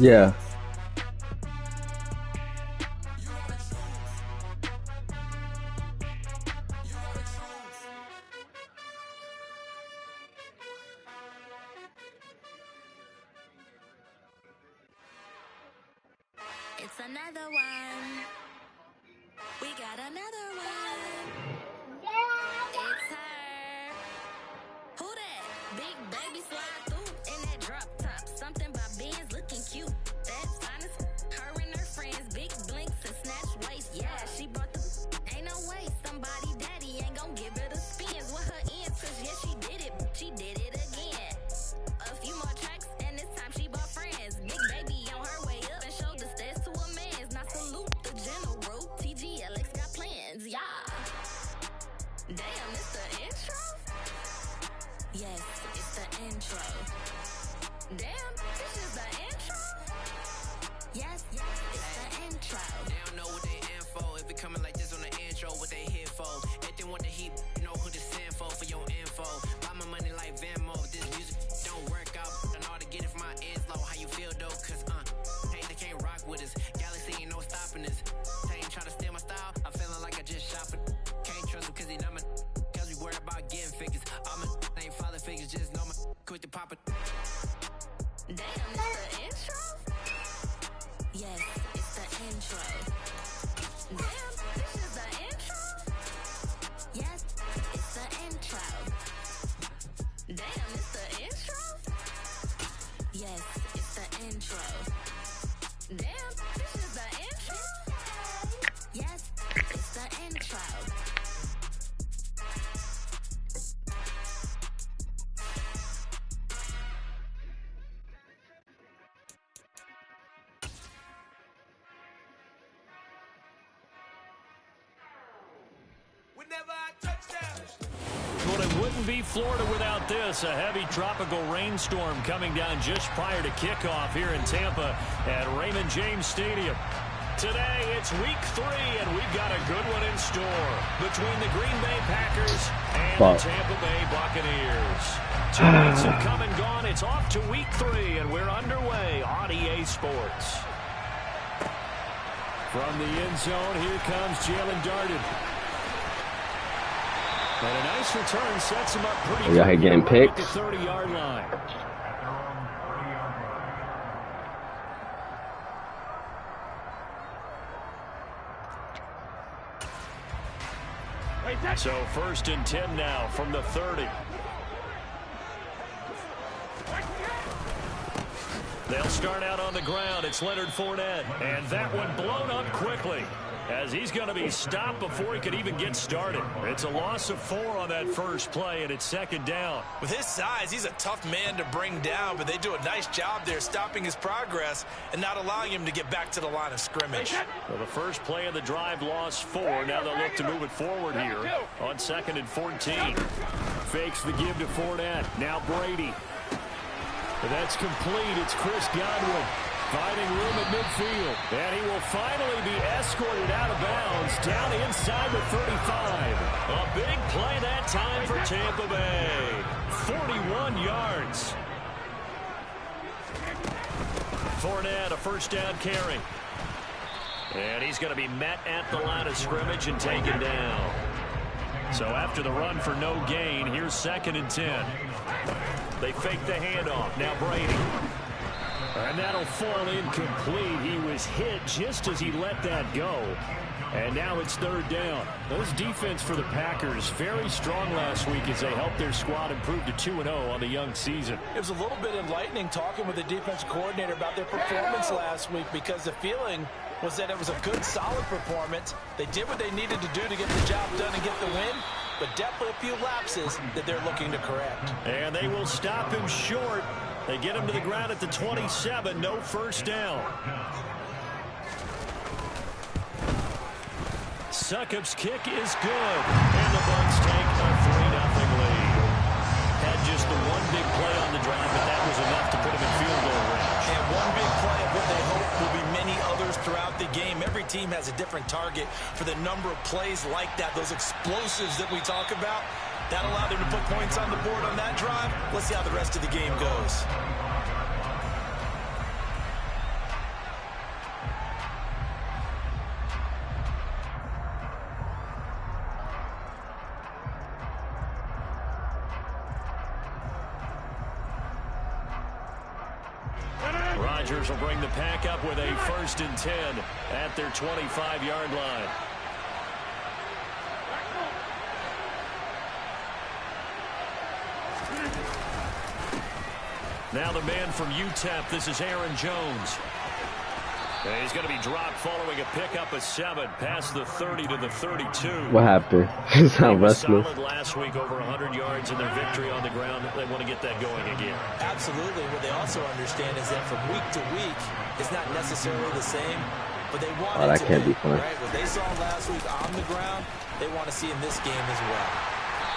Yeah. It's another one. We got another one. It's her. Who that? Big baby slide through in that drop top. Something by Benz looking cute. That's honest. Her and her friends, big blinks and snatch waist. Yeah, she brought the. Ain't no way somebody daddy ain't gon' give her the spins with her ends. Cause yeah, she did it. She did it again. A few more tracks and this time she bought friends. Big baby on her way up and showed the stairs to a man's. Now salute the general. TGLX got plans, yeah. Damn, it's the intro? Yes, it's the intro. Damn, this is the intro? Yes, it's the intro. They don't know what they in for. If it coming like this on the intro, what they here for? If they want the heat, you know who to send for your info. Buy my money like Venmo. This music don't work out. I know how to get it from my ends low. How you feel though? Cause hey, they can't rock with us. Galaxy ain't no stopping us. They ain't trying to steal my style. I'm feeling like I just shot for. Can't trust him cause he not my. Cause we worried about getting figures. All my ain't father figures. Just know my quick to pop it. Damn, it's the intro? Yes, it's the intro. Damn, this is the intro? Yes, it's the intro. Damn, it's the intro? Yes, it's the intro. Damn, this is the intro? Yes, it's the intro. Well, it wouldn't be Florida without this. A heavy tropical rainstorm coming down just prior to kickoff here in Tampa at Raymond James Stadium. Today, it's week 3, and we've got a good one in store between the Green Bay Packers and the Tampa Bay Buccaneers. 2 weeks have come and gone. It's off to week 3, and we're underway on EA Sports. From the end zone, here comes Jalen Darden. And a nice return sets him up pretty good. Y'all getting picked. At the 30-yard line. So 1st and 10 now from the 30. They'll start out on the ground. It's Leonard Fournette. And that one blown up quickly, as he's going to be stopped before he could even get started. It's a loss of 4 on that first play, and it's 2nd down. With his size, he's a tough man to bring down, but they do a nice job there stopping his progress and not allowing him to get back to the line of scrimmage. Well, the first play of the drive lost 4. Now they'll look to move it forward here on 2nd and 14. Fakes the give to Fournette. Now Brady. That's complete. It's Chris Godwin finding room at midfield. And he will finally be escorted out of bounds down inside the 35. A big play that time for Tampa Bay. 41 yards. Fournette, a 1st down carry. And he's going to be met at the line of scrimmage and taken down. So after the run for no gain, here's 2nd and 10. They fake the handoff. Now Brady. And that'll fall incomplete. He was hit just as he let that go. And now it's 3rd down. Those defense for the Packers, very strong last week as they helped their squad improve to 2-0 on the young season. It was a little bit enlightening talking with the defensive coordinator about their performance last week, because the feeling was that it was a good, solid performance. They did what they needed to do to get the job done and get the win, but definitely a few lapses that they're looking to correct. And they will stop him short. They get him to the ground at the 27, no 1st down. Succop's kick is good, and the Bucs take a 3-0 lead. Had just the one big play on the drive, but that was enough to put him in field goal range. And one big play of what they hope will be many others throughout the game. Every team has a different target for the number of plays like that, those explosives that we talk about. That allowed them to put points on the board on that drive. Let's see how the rest of the game goes. Rodgers will bring the pack up with a 1st and 10 at their 25-yard line. Now the man from UTEP, this is Aaron Jones. And he's going to be dropped following a pickup of 7 past the 30 to the 32. What happened? It's not restless. Solid last week, over 100 yards in their victory on the ground. They want to get that going again. Absolutely. What they also understand is that from week to week, it's not necessarily the same, but they want it that to can't be fun. Right? What they saw last week on the ground, they want to see in this game as well.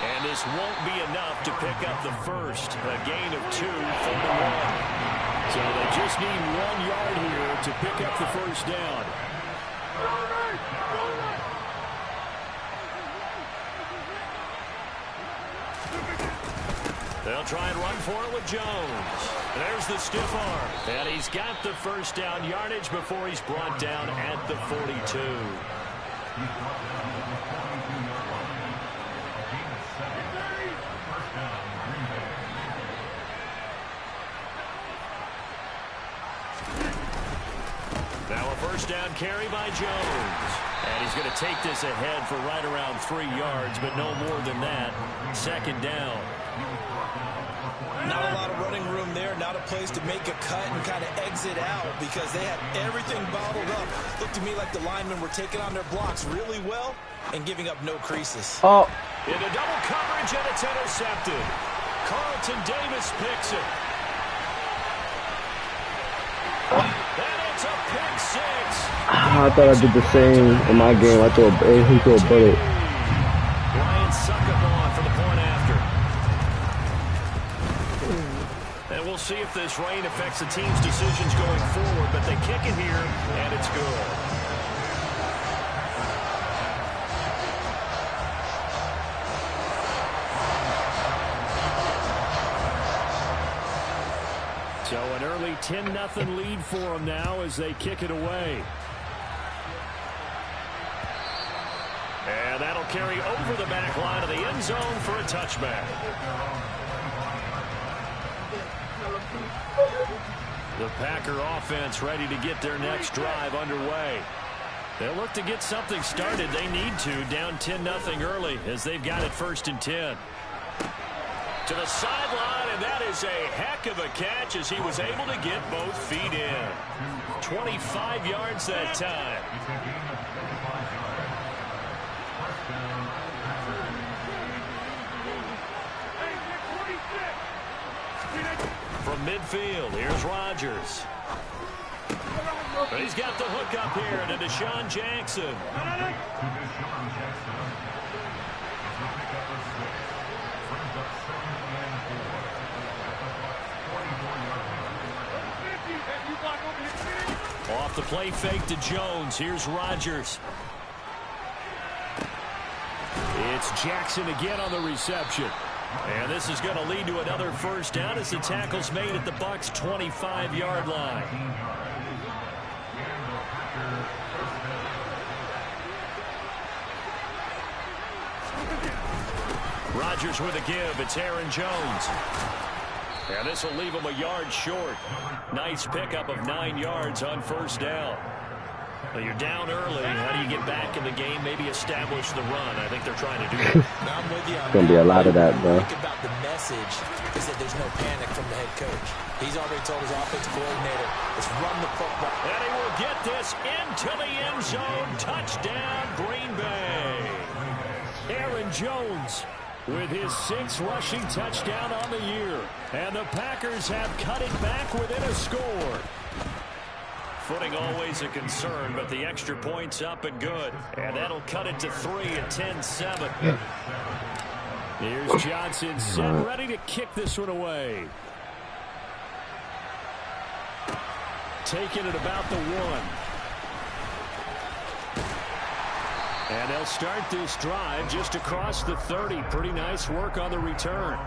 And this won't be enough to pick up the first. A gain of 2, 4-1. So they just need 1 yard here to pick up the first down. They'll try and run for it with Jones. There's the stiff arm. And he's got the first down yardage before he's brought down at the 42. Now a first down carry by Jones. And he's going to take this ahead for right around 3 yards, but no more than that. 2nd down. Not a lot of running room there, not a place to make a cut and kind of exit out because they had everything bottled up. Looked to me like the linemen were taking on their blocks really well and giving up no creases. Oh. Into double coverage, and it's intercepted. Carlton Davis picks it. And it's a pick 6. I thought I did the same in my game. I threw a bullet. Ryan Suckerbaugh for the point after. And we'll see if this rain affects the team's decisions going forward, but they kick it here, and it's good. So an early 10-0 lead for them now as they kick it away. And that'll carry over the back line of the end zone for a touchback. The Packer offense ready to get their next drive underway. They'll look to get something started. They need to, down 10-0 early as they've got it 1st and 10. To the sideline, and that is a heck of a catch as he was able to get both feet in. 25 yards that time. From midfield, here's Rodgers. But he's got the hook up here to Deshaun Jackson. Off the play fake to Jones. Here's Rodgers. It's Jackson again on the reception. And this is going to lead to another first down as the tackle's made at the Bucs' 25-yard line. Rodgers with a give. It's Aaron Jones. And this will leave him a yard short. Nice pickup of 9 yards on first down. Well, you're down early. How do you get back in the game? Maybe establish the run. I think they're trying to do that. I'm with you on It's going to be a lot of that, bro. Think about the message is that there's no panic from the head coach. He's already told his offensive coordinator, let's run the football. And he will get this into the end zone. Touchdown, Green Bay. Aaron Jones with his 6th rushing touchdown on the year. And the Packers have cut it back within a score. Footing always a concern, but the extra point's up and good. And that'll cut it to 3 at 10-7. Here's Johnson set, ready to kick this one away. Taking it about the 1. And they'll start this drive just across the 30. Pretty nice work on the return.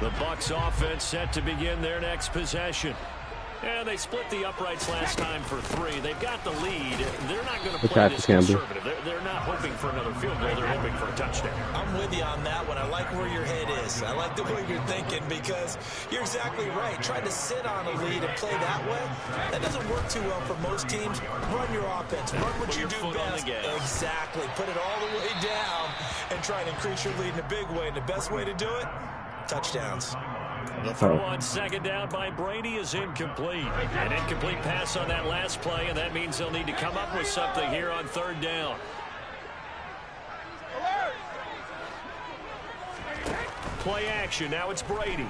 The Bucs offense set to begin their next possession. And they split the uprights last time for 3. They've got the lead. They're not going to play this conservative. They're not hoping for another field goal. They're hoping for a touchdown. I'm with you on that one. I like where your head is. I like the way you're thinking because you're exactly right. Trying to sit on a lead and play that way, that doesn't work too well for most teams. Run your offense. Run what you do best. Exactly. Put it all the way down and try and increase your lead in a big way. And the best way to do it, touchdowns. The throw on second down by Brady is incomplete. An incomplete pass on that last play, and that means they'll need to come up with something here on third down. Play action. Now it's Brady.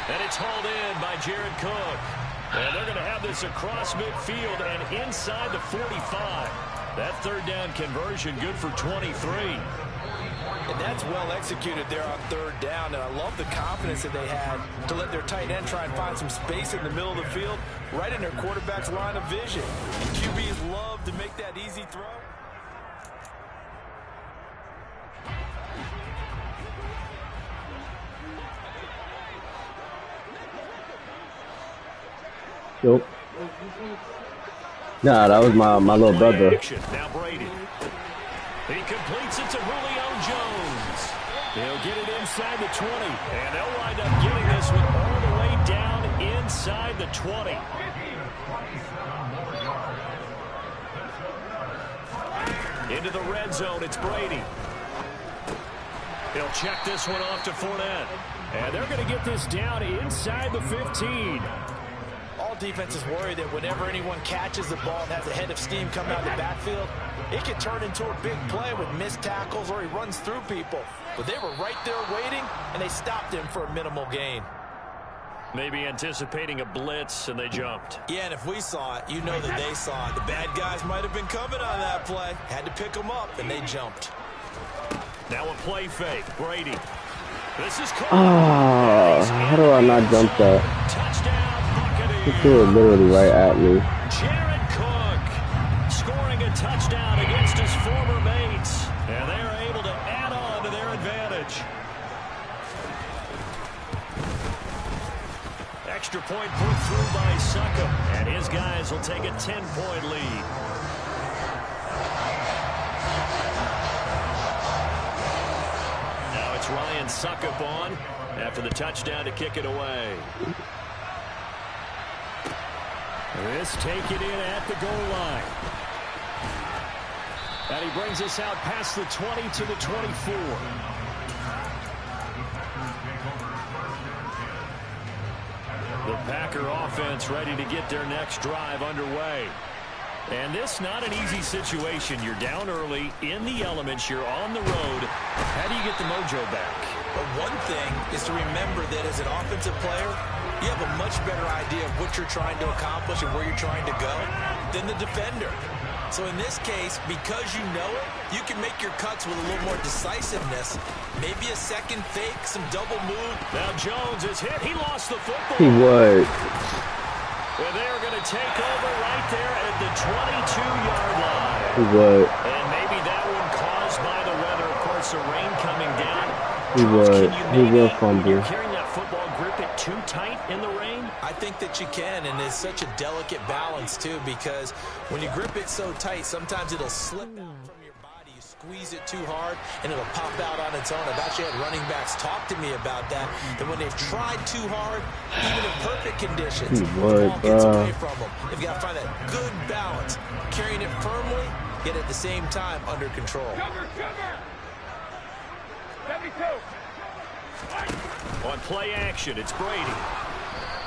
And it's hauled in by Jared Cook. And they're going to have this across midfield and inside the 45. That third down conversion good for 23. And that's well executed there on third down. And I love the confidence that they had to let their tight end try and find some space in the middle of the field, right in their quarterback's line of vision. And QBs love to make that easy throw. Nope. Nah, that was my little brother. Now Brady. He completes it to Julio Jones. He'll get it inside the 20. And they'll wind up getting this one all the way down inside the 20. Into the red zone, it's Brady. He'll check this one off to Fournette. And they're going to get this down inside the 15. All defenses worry that whenever anyone catches the ball and has a head of steam coming out of the backfield, it can turn into a big play with missed tackles or he runs through people. But they were right there waiting, and they stopped him for a minimal gain. Maybe anticipating a blitz, and they jumped. Yeah, and if we saw it, you know that they saw it. The bad guys might have been coming on that play. Had to pick them up, and they jumped. Now a play fake. Brady. This is caught. Oh, how do I not jump that? Touchdown, He threw it literally right at me. Jared Cook scoring a touchdown against his former mates. And they are able to add on to their advantage. Extra point put through by Succop. And his guys will take a 10-point lead. Now it's Ryan Succop on after the touchdown to kick it away. This taken in at the goal line. And he brings us out past the 20 to the 24. The Packer offense ready to get their next drive underway. And this not an easy situation. You're down early, in the elements, you're on the road. How do you get the mojo back? Well, one thing is to remember that as an offensive player, you have a much better idea of what you're trying to accomplish and where you're trying to go than the defender. So in this case, because you know it, you can make your cuts with a little more decisiveness. Maybe a second fake, some double move. Now Jones is hit. He lost the football. He would. Well, they're going to take over right there at the 22-yard line. He would. And maybe that one caused by the weather. Of course, the rain coming down. He would. He will fumble. You're carrying that football, grip it too tight in the rain? I think that you can, and it's such a delicate balance, too, because when you grip it so tight, sometimes it'll slip out from your body. You squeeze it too hard, and it'll pop out on its own. I've actually had running backs talk to me about that when they've tried too hard, even in perfect conditions, the ball gets away from them. They've got to find that good balance, carrying it firmly, yet at the same time under control. On play action, it's Brady.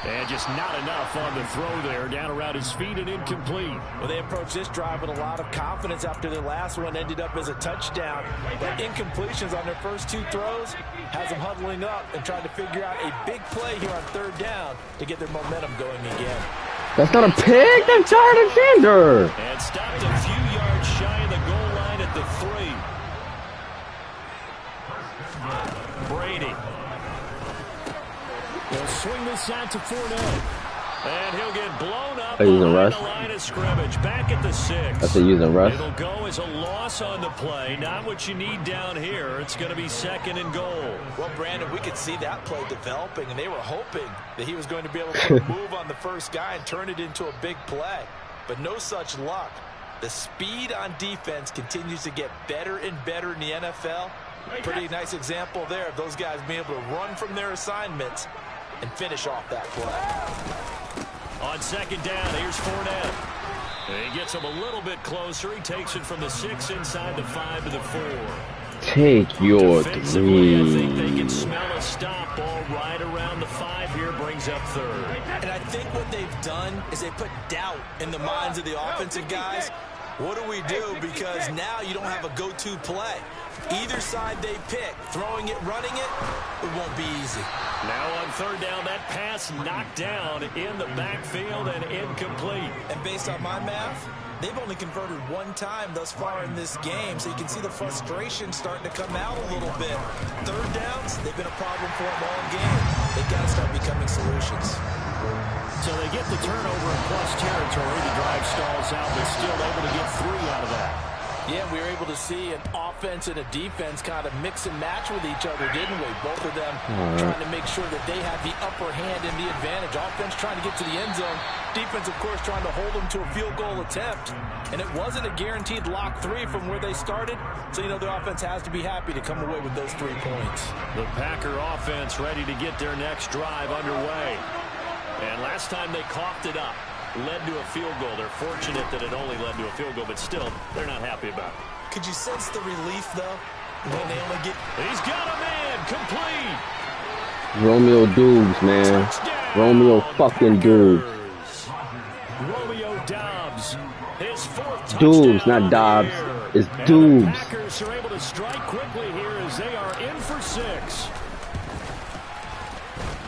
And just not enough on the throw there. Down around his feet and incomplete. Well, they approached this drive with a lot of confidence after their last one ended up as a touchdown. But incompletions on their first two throws has them huddling up and trying to figure out a big play here on third down to get their momentum going again. That's not a pig. That's Jonathan Sander. And stopped a few yards shy of the goal line at the 3. Brady. He'll swing this out to Fournette. And he'll get blown up behind the line of scrimmage. Back at the 6. That's a using rush. It'll go as a loss on the play. Not what you need down here. It's going to be second and goal. Well, Brandon, we could see that play developing, and they were hoping that he was going to be able to move on the first guy and turn it into a big play. But no such luck. The speed on defense continues to get better and better in the NFL. Pretty nice example there of those guys being able to run from their assignments and finish off that play. On second down, here's Fournette. He gets him a little bit closer. He takes it from the 6 inside the 5 to the 4. Take your Defensively, I think they can smell a stop ball right around the 5 here, brings up third. And I think what they've done is they put doubt in the minds of the offensive guys. What do we do? Because now you don't have a go-to play. Either side they pick, throwing it, running it, it won't be easy. Now on third down, that pass knocked down in the backfield and incomplete. And based on my math, they've only converted one time thus far in this game, so you can see the frustration starting to come out a little bit. Third downs, they've been a problem for them all game. They've got to start becoming solutions. So they get the turnover in plus territory. The drive stalls out, but still able to get 3 out of that. Yeah, we were able to see an offense and a defense kind of mix and match with each other, didn't we? Both of them trying to make sure that they have the upper hand and the advantage. Offense trying to get to the end zone. Defense, of course, trying to hold them to a field goal attempt. And it wasn't a guaranteed lock 3 from where they started. So, you know, the offense has to be happy to come away with those 3 points. The Packer offense ready to get their next drive underway. And last time they coughed it up. Led to a field goal. They're fortunate that it only led to a field goal, but still, they're not happy about it. Could you sense the relief, though, when they only get... He's got a man, complete. Romeo Doubs, man. Touchdown, Romeo fucking Doubs. Romeo Doubs, his 4th Doubs, touchdown not Dobbs. of the year. It's And Doubs. the Packers are able to strike quickly here as they are in for 6.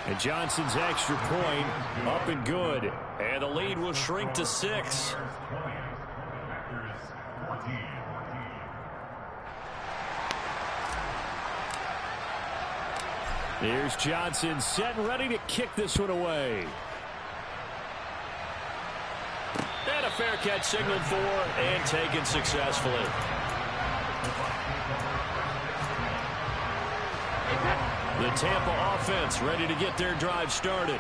And Johnson's extra point up and good. And the lead will shrink to 6. Here's Johnson set and ready to kick this one away. And a fair catch signaled for and taken successfully. The Tampa offense ready to get their drive started.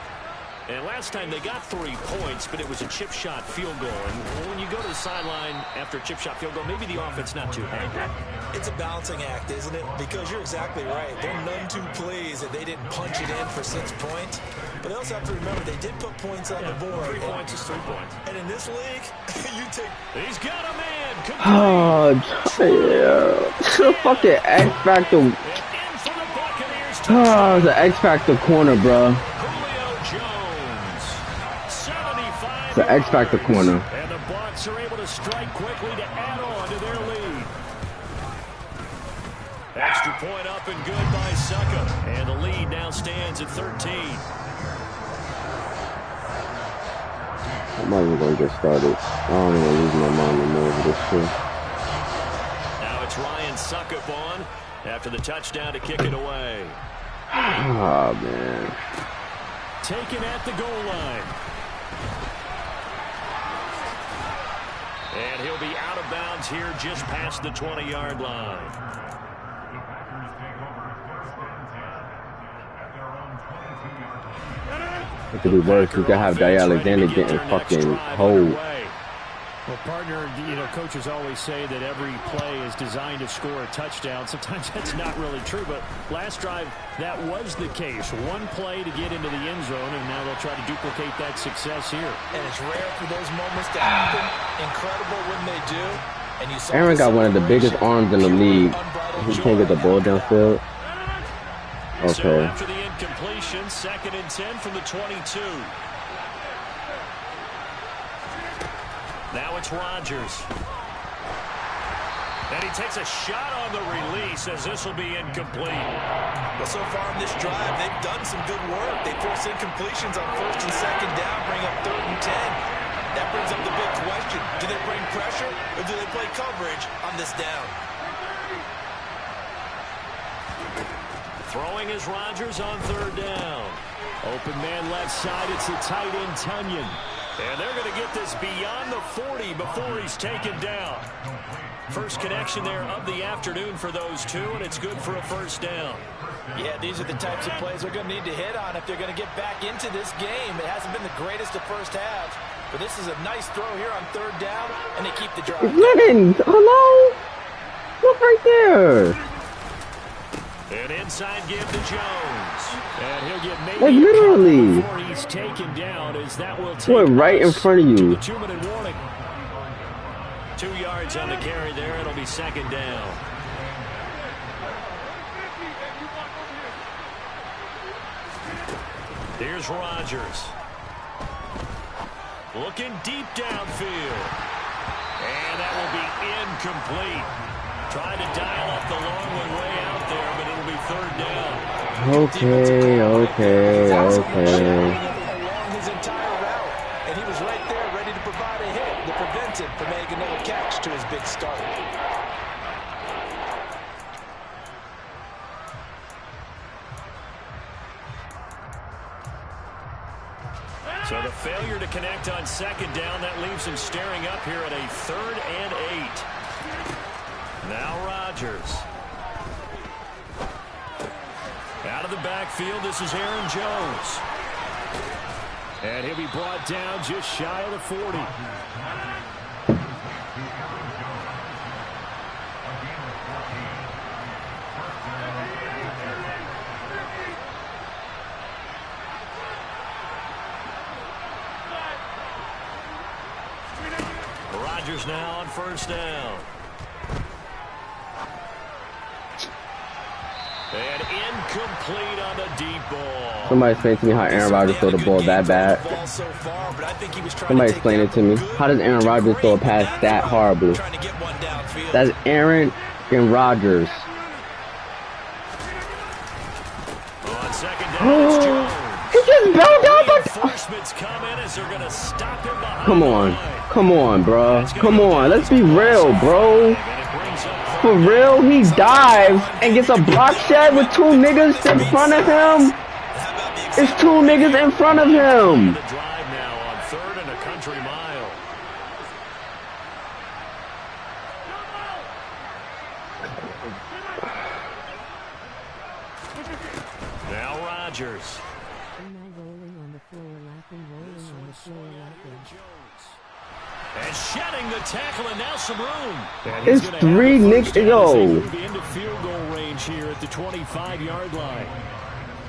And last time they got 3 points, but it was a chip shot field goal. And when you go to the sideline after a chip shot field goal, maybe the offense not too happy. It's a balancing act, isn't it? Because you're exactly right. They're none too pleased that they didn't punch it in for 6 points. But they also have to remember they did put points on the board. 3 points is 3 points. And in this league, you take... He's got a man. Oh, yeah. The fucking X Factor. And in for the Buccaneers. Oh, the X Factor corner, bro. Julio Jones. 75. The X Factor corner. And the Bucs are able to strike quickly to add on to their lead. Extra point up and good by Suckup. And the lead now stands at 13. I'm not even gonna get started. I don't even lose my mind anymore over this shit. Now it's Ryan Suckup on after the touchdown to kick it away. Oh, man. Taken at the goal line. And he'll be out of bounds here just past the 20-yard line. It could be worse. We could have Day Alexander getting fucking cold. Well, partner, you know, coaches always say that every play is designed to score a touchdown. Sometimes that's not really true, but last drive, that was the case. One play to get into the end zone, and now they'll try to duplicate that success here. And it's rare for those moments to happen. Incredible when they do. And you saw Aaron got one of the biggest arms in the league. He can't get the ball downfield. So Okay. after the incompletion, 2nd and 10 from the 22. Now it's Rodgers. And he takes a shot on the release as this will be incomplete. Well, so far in this drive, they've done some good work. They force incompletions on 1st and 2nd down, bring up 3rd and 10. That brings up the big question. Do they bring pressure or do they play coverage on this down? Throwing is Rodgers on 3rd down. Open man left side. It's the tight end, Tunyon. And they're going to get this beyond the 40 before he's taken down. First connection there of the afternoon for those two, and it's good for a 1st down. Yeah, these are the types of plays they're going to need to hit on if they're going to get back into this game. It hasn't been the greatest of first halves, But this is a nice throw here on third down, and they keep the drive. It's Liggins. Hello? Look right there. An inside give to Jones. And he'll get maybe Like literally. before he's taken down, as that will take Boy, right in front of you. the 2-minute warning. 2 yards on the carry there. It'll be second down. Here's Rodgers. Looking deep downfield. And that will be incomplete. Trying to dial up the long way out there, but it'll be third down. Okay. Along his entire route, and he was right there ready to provide a hit to prevent him from making another catch to his big start. So the failure to connect on second down, that leaves him staring up here at a 3rd and 8. Now Rodgers. Out of the backfield, this is Aaron Jones. And he'll be brought down just shy of the 40. Rodgers now on first down. And incomplete on the deep ball. Somebody explain to me how Aaron Rodgers throw the ball that bad. Somebody explain it to me. How does Aaron Rodgers throw a pass that horribly? That's Aaron and Rodgers. On second down, it's Jones. He just bailed out. Reinforcements come in as they're going to stop him behind. Come on, bro. Come on. Let's be real, bro. For real, he dives and gets a block shed with 2 niggas in front of him. It's 2 niggas in front of him. The drive now on 3rd and a country mile. Now Rodgers. And shedding the tackle, and now some room. It's 3 niggas. Yo. Into field goal range here at the 25-yard line.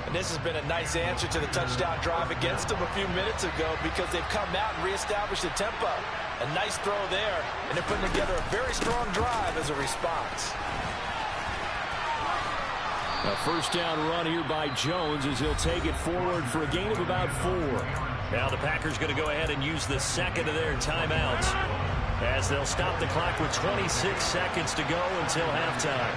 And this has been a nice answer to the touchdown drive against them a few minutes ago, because they've come out and reestablished the tempo. A nice throw there, and they're putting together a very strong drive as a response. A first down run here by Jones as he'll take it forward for a gain of about 4. Now the Packers going to go ahead and use the second of their timeouts as they'll stop the clock with 26 seconds to go until halftime.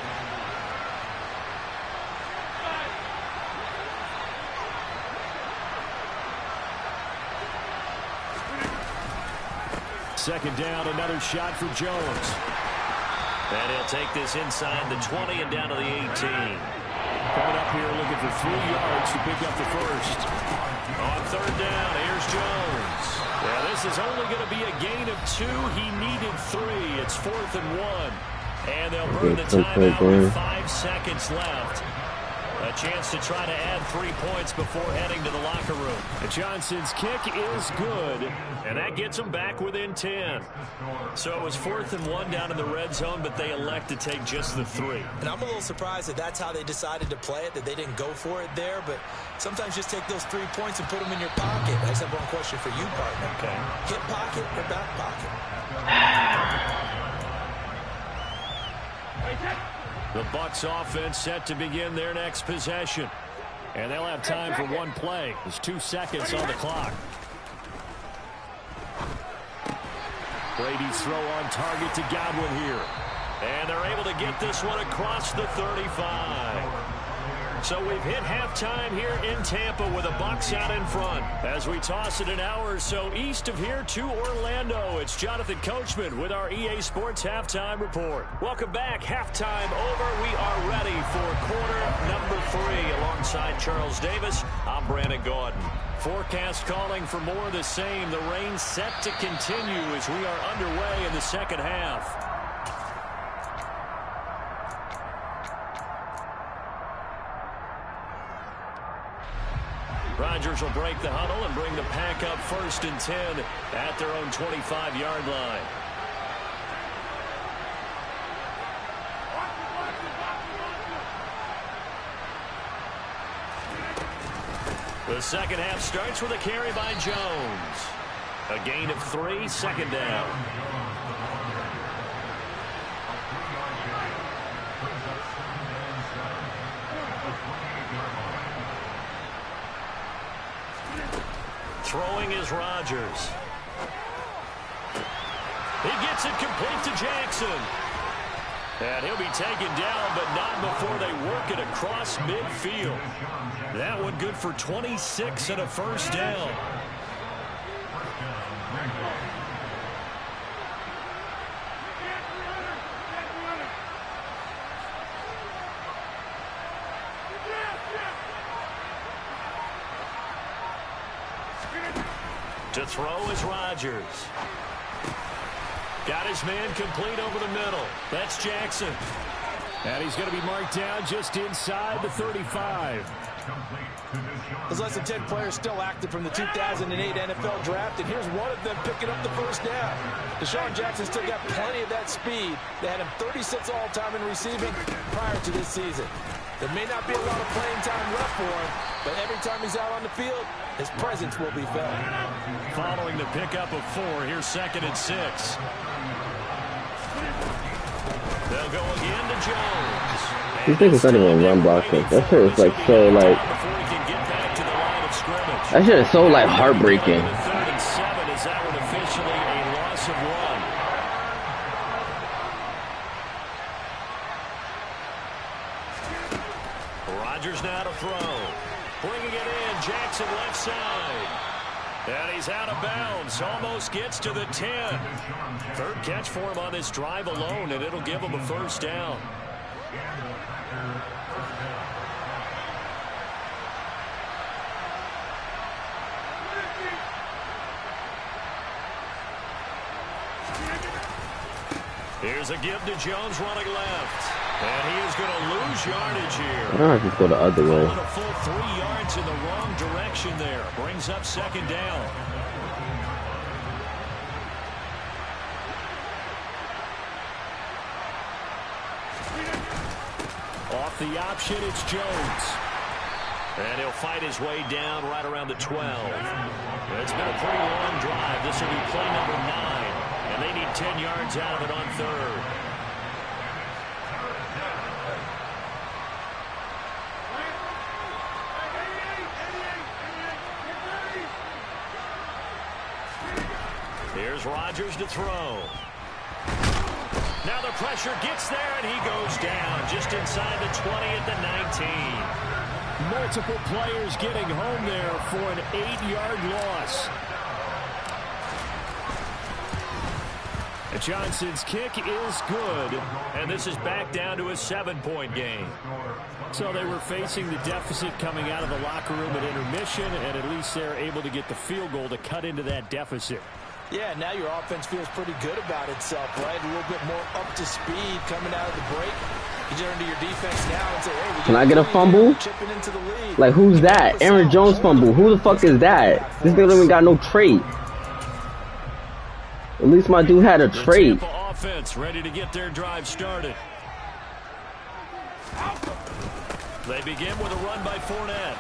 Second down, another shot for Jones. And he'll take this inside the 20 and down to the 18. Coming up here looking for 3 yards to pick up the first. On third down, here's Jones. Yeah, this is only going to be a gain of 2. He needed 3. It's 4th and 1. And they'll burn the timeout with 5 seconds left. A chance to try to add 3 points before heading to the locker room. And Johnson's kick is good, and that gets them back within 10. So it was 4th and 1 down in the red zone, but they elect to take just the 3. And I'm a little surprised that that's how they decided to play it, that they didn't go for it there. But sometimes just take those 3 points and put them in your pocket. I just have one question for you, partner. Okay. Hip pocket or back pocket? The Bucs offense set to begin their next possession. And they'll have time for 1 play. There's 2 seconds on the clock. Brady's throw on target to Godwin here. And they're able to get this one across the 35. So we've hit halftime here in Tampa with the Bucs out in front. As we toss it an hour or so east of here to Orlando, it's Jonathan Coachman with our EA Sports Halftime Report. Welcome back. Halftime over. We are ready for quarter number 3. Alongside Charles Davis, I'm Brandon Gordon. Forecast calling for more of the same. The rain set to continue as we are underway in the second half. Rodgers will break the huddle and bring the pack up 1st and 10 at their own 25-yard line. The second half starts with a carry by Jones. A gain of 3, 2nd down. Throwing is Rodgers. He gets it complete to Jackson. And he'll be taken down, but not before they work it across midfield. That one good for 26 and a 1st down. To throw is Rodgers. Got his man complete over the middle. That's Jackson. And he's going to be marked down just inside the 35. There's less than 10 players still active from the 2008 NFL Draft, and here's one of them picking up the 1st down. Deshaun Jackson still got plenty of that speed. They had him 36th all-time in receiving prior to this season. There may not be a lot of playing time left for him, but every time he's out on the field, his presence will be felt. Following the pickup of 4, here's 2nd and 6. They'll go again to Jones. These niggas not even run blocking. That shit is like so like. That shit is so like heartbreaking. 3rd and 7 is that one officially a loss of 1. Rodgers now to throw. Bringing it in. Jackson left side. And he's out of bounds. Almost gets to the 10. 3rd catch for him on this drive alone, and it'll give him a 1st down. Here's a give to Jones running left. And he is going to lose yardage here. I don't have to go the other way. A full 3 yards in the wrong direction there. Brings up 2nd down. Off the option, it's Jones. And he'll fight his way down right around the 12. It's been a pretty long drive. This will be play number 9. And they need 10 yards out of it on 3rd. Here's Rodgers to throw. Now the pressure gets there, and he goes down just inside the 20 at the 19. Multiple players getting home there for an 8-yard loss. Johnson's kick is good, and this is back down to a 7-point game. So they were facing the deficit coming out of the locker room at intermission, and at least they're able to get the field goal to cut into that deficit. Yeah, now your offense feels pretty good about itself, right? A little bit more up to speed coming out of the break. You turn to your defense now and say, hey, can I get a fumble? Into the lead. Like, who's that? Aaron Jones fumble. Who the fuck is that? This nigga don't even got no trait. At least my dude had a trait. The Tampa offense ready to get their drive started. They begin with a run by Fournette.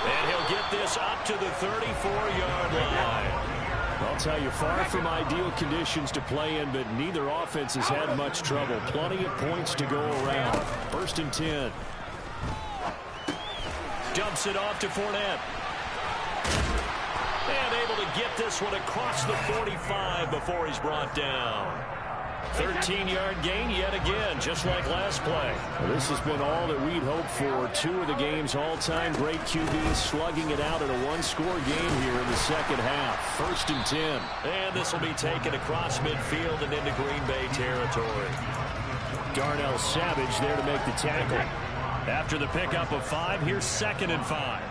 And he'll get this up to the 34-yard line. I'll tell you, far from ideal conditions to play in, but neither offense has had much trouble. Plenty of points to go around. 1st and 10. Dumps it off to Fournette. And able to get this one across the 45 before he's brought down. 13-yard gain yet again, just like last play. Well, this has been all that we'd hoped for. 2 of the game's all-time great QBs slugging it out in a 1-score game here in the second half. 1st and 10. And this will be taken across midfield and into Green Bay territory. Darnell Savage there to make the tackle. After the pickup of 5, here's 2nd and 5.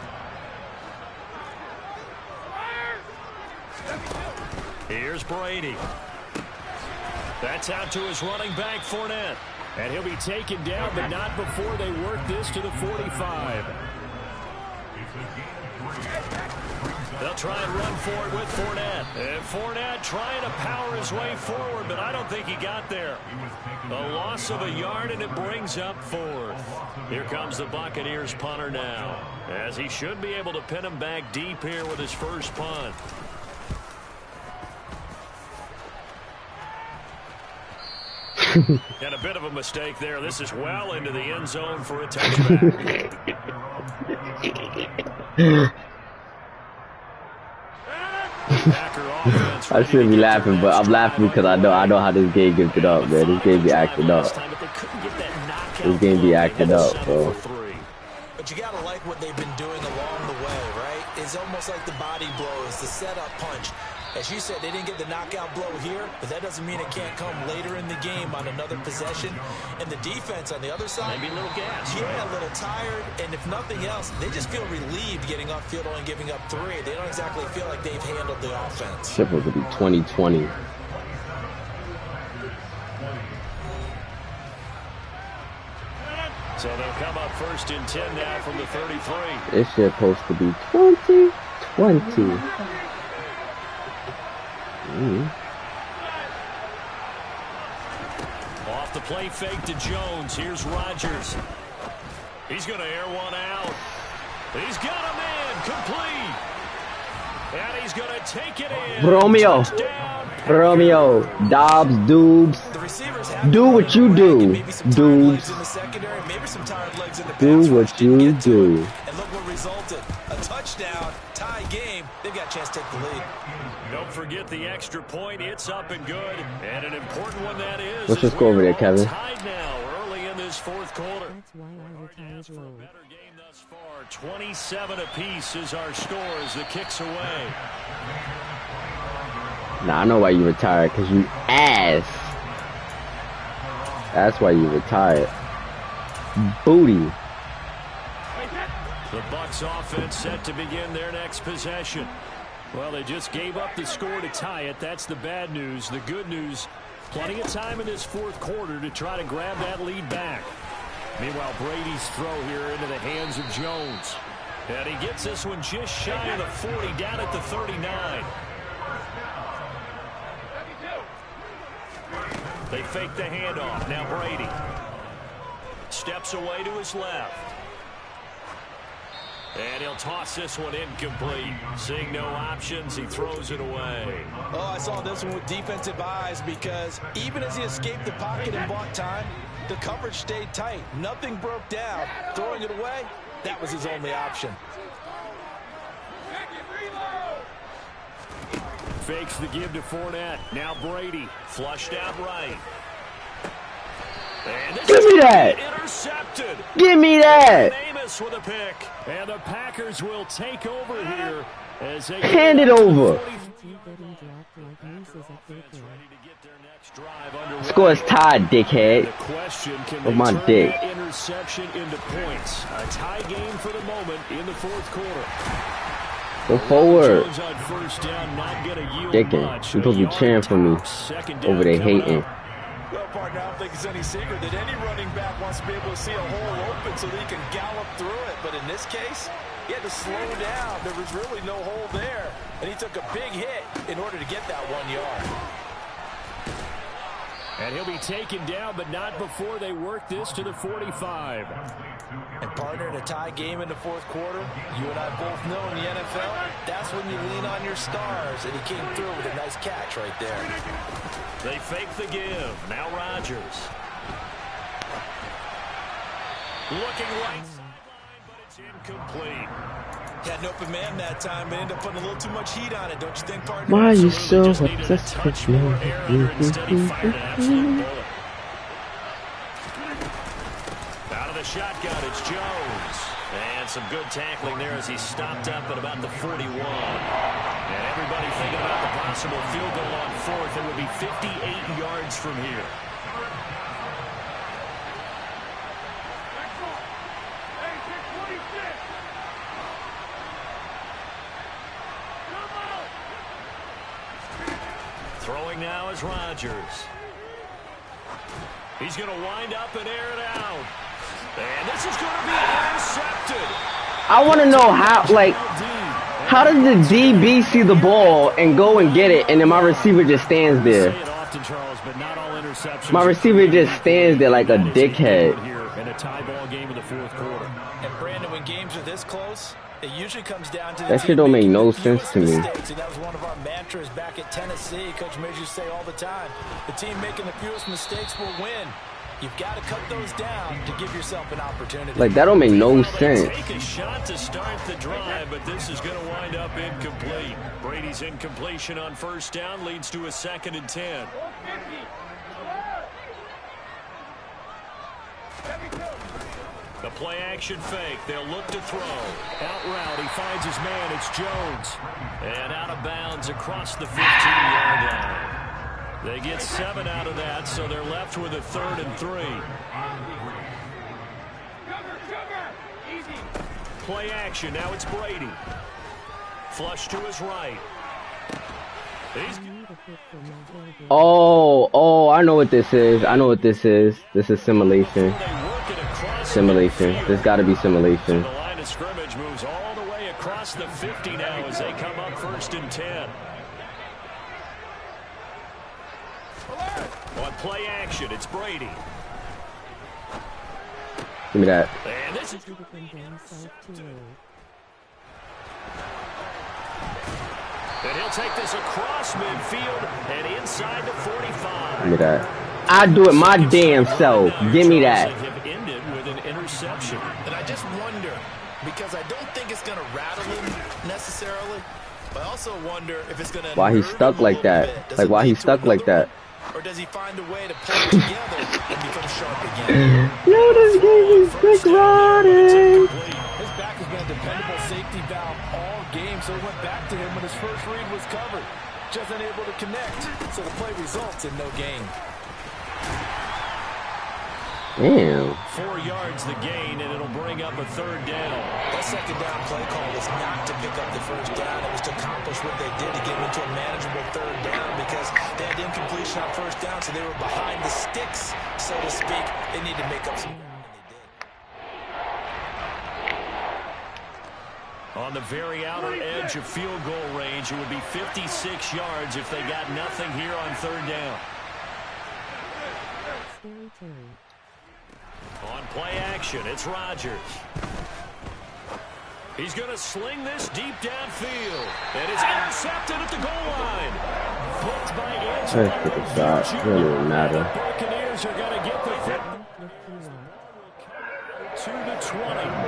Here's Brady. That's out to his running back, Fournette. And he'll be taken down, but not before they work this to the 45. They'll try and run for it with Fournette. And Fournette trying to power his way forward, but I don't think he got there. A loss of a yard, and it brings up 4th. Here comes the Buccaneers punter now, as he should be able to pin him back deep here with his first punt. And a bit of a mistake there. This is well into the end zone for a touchback. I shouldn't be laughing, but I'm laughing because I know how this game gets it up, man. This game be acting up. This game be acting up, bro. But you gotta like what they've been doing along the way, right? It's almost like the body blows, the setup punch. As you said, they didn't get the knockout blow here, but that doesn't mean it can't come later in the game on another possession. And the defense on the other side, maybe a little gas. Yeah, a little tired. And if nothing else, they just feel relieved getting upfield only giving up 3. They don't exactly feel like they've handled the offense. Supposed to be 2020. So they'll come up 1st and 10 now from the 33. This shit supposed to be 2020. Off the play fake to Jones. Here's Rodgers. He's going to air one out. He's got him in. Complete. And he's going to take it in. Romeo. Romeo. Dobbs, Doobs. Do what you do. Doobs. Do what you do. And look what resulted. A touchdown, tie game. They've got a chance to take the lead. Don't forget the extra point. It's up and good. And an important one that is. Let's just go over there, Kevin. Tied now early in this 4th quarter. That's why I retired low. Better game thus far. 27 apiece is our score as the kick's away. Nah, I know why you retired, because you ass. That's why you retired. Booty. The Bucs offense set to begin their next possession. Well, they just gave up the score to tie it. That's the bad news. The good news, plenty of time in this 4th quarter to try to grab that lead back. Meanwhile, Brady's throw here into the hands of Jones. And he gets this one just shy of the 40, down at the 39. They fake the handoff. Now Brady steps away to his left. And he'll toss this one incomplete. Seeing no options, he throws it away. Oh, I saw this one with defensive eyes because even as he escaped the pocket and bought time, the coverage stayed tight. Nothing broke down. Throwing it away, that was his only option. Fakes the give to Fournette. Now Brady flushed out right. Give me that! Intercepted. Give me that! Amos with a pick. And the Packers will take over here as they hand it over. Score is tied, dickhead. The question, can with my turn dick. That interception into points? A tie game for the moment in the 4th quarter. Go forward. Dickin', You're supposed to be cheering for me. Over there hating. Well, partner, I don't think it's any secret that any running back wants to be able to see a hole open so that he can gallop through it. But in this case, he had to slow down. There was really no hole there. And he took a big hit in order to get that 1 yard. And he'll be taken down, but not before they work this to the 45. And partner, in a tie game in the 4th quarter, you and I both know in the NFL, that's when you lean on your stars. And he came through with a nice catch right there. They fake the give. Now Rodgers. Looking right sideline, but it's incomplete. Had an open man that time, but ended up putting a little too much heat on it, don't you think, partner? Why are you so Absolutely. Just needed a obsessed touch with more me? air under it. Instead, he fired an absolute bullet. Out of the shotgun, it's Jones. And some good tackling there as he stopped up at about the 41. And everybody thinking about the possible field goal on 4th. It would be 58 yards from here. Throwing now is Rodgers. He's going to wind up and air it out. And this is going to be intercepted. I want to know how, like, how does the DB see the ball and go and get it, and then my receiver just stands there? My receiver just stands there like a dickhead. In a tie ball game in the fourth quarter. And Brandon, when games are this close, it usually comes down to that shit don't make no sense to me. Mistakes, and that was one of our mantras back at Tennessee. Coach Major used to say all the time, the team making the fewest mistakes will win. You've got to cut those down to give yourself an opportunity. Like, that don't make no sense. Take a shot to start the drive, but this is going to wind up incomplete. Brady's incompletion on first down leads to a 2nd and 10. The play action fake. They'll look to throw. Out route. He finds his man. It's Jones. And out of bounds across the 15-yard line. They get 7 out of that, so they're left with a 3rd and 3. Play action. Now it's Brady. Flush to his right. Oh, I know what this is. I know what this is. This is simulation. Simulation. There's got to be simulation. The line of scrimmage moves all the way across the 50 now as they come up 1st and 10. On play action, it's Brady. Give me that. And this is... And he'll take this across midfield and inside the 45. Give me that. I do it my damn self. Give me that. Ended with an interception. And I just wonder, because I don't think it's going to rattle him necessarily, but I also wonder if it's going to... Why he stuck like that? Like, why he stuck like that? Or does he find a way to pull it together and become sharp again? Yo, this game is quick running. His back has been a dependable safety valve all game, so it went back to him when his first read was covered. Just unable to connect, so the play results in no gain. Damn. 4 yards the gain, and it'll bring up a 3rd down. That 2nd down play call was not to pick up the 1st down. It was to accomplish what they did to get into a manageable 3rd down because they had incompletion on 1st down, so they were behind the sticks, so to speak. They need to make up some ground, and they did. On the very outer edge of field goal range, it would be 56 yards if they got nothing here on 3rd down. On play action, it's Rodgers. He's going to sling this deep downfield. And it's intercepted at the goal line. Picked by Andrew. Let's get the shot. It doesn't even matter. The Buccaneers are going to get the 2 to 20.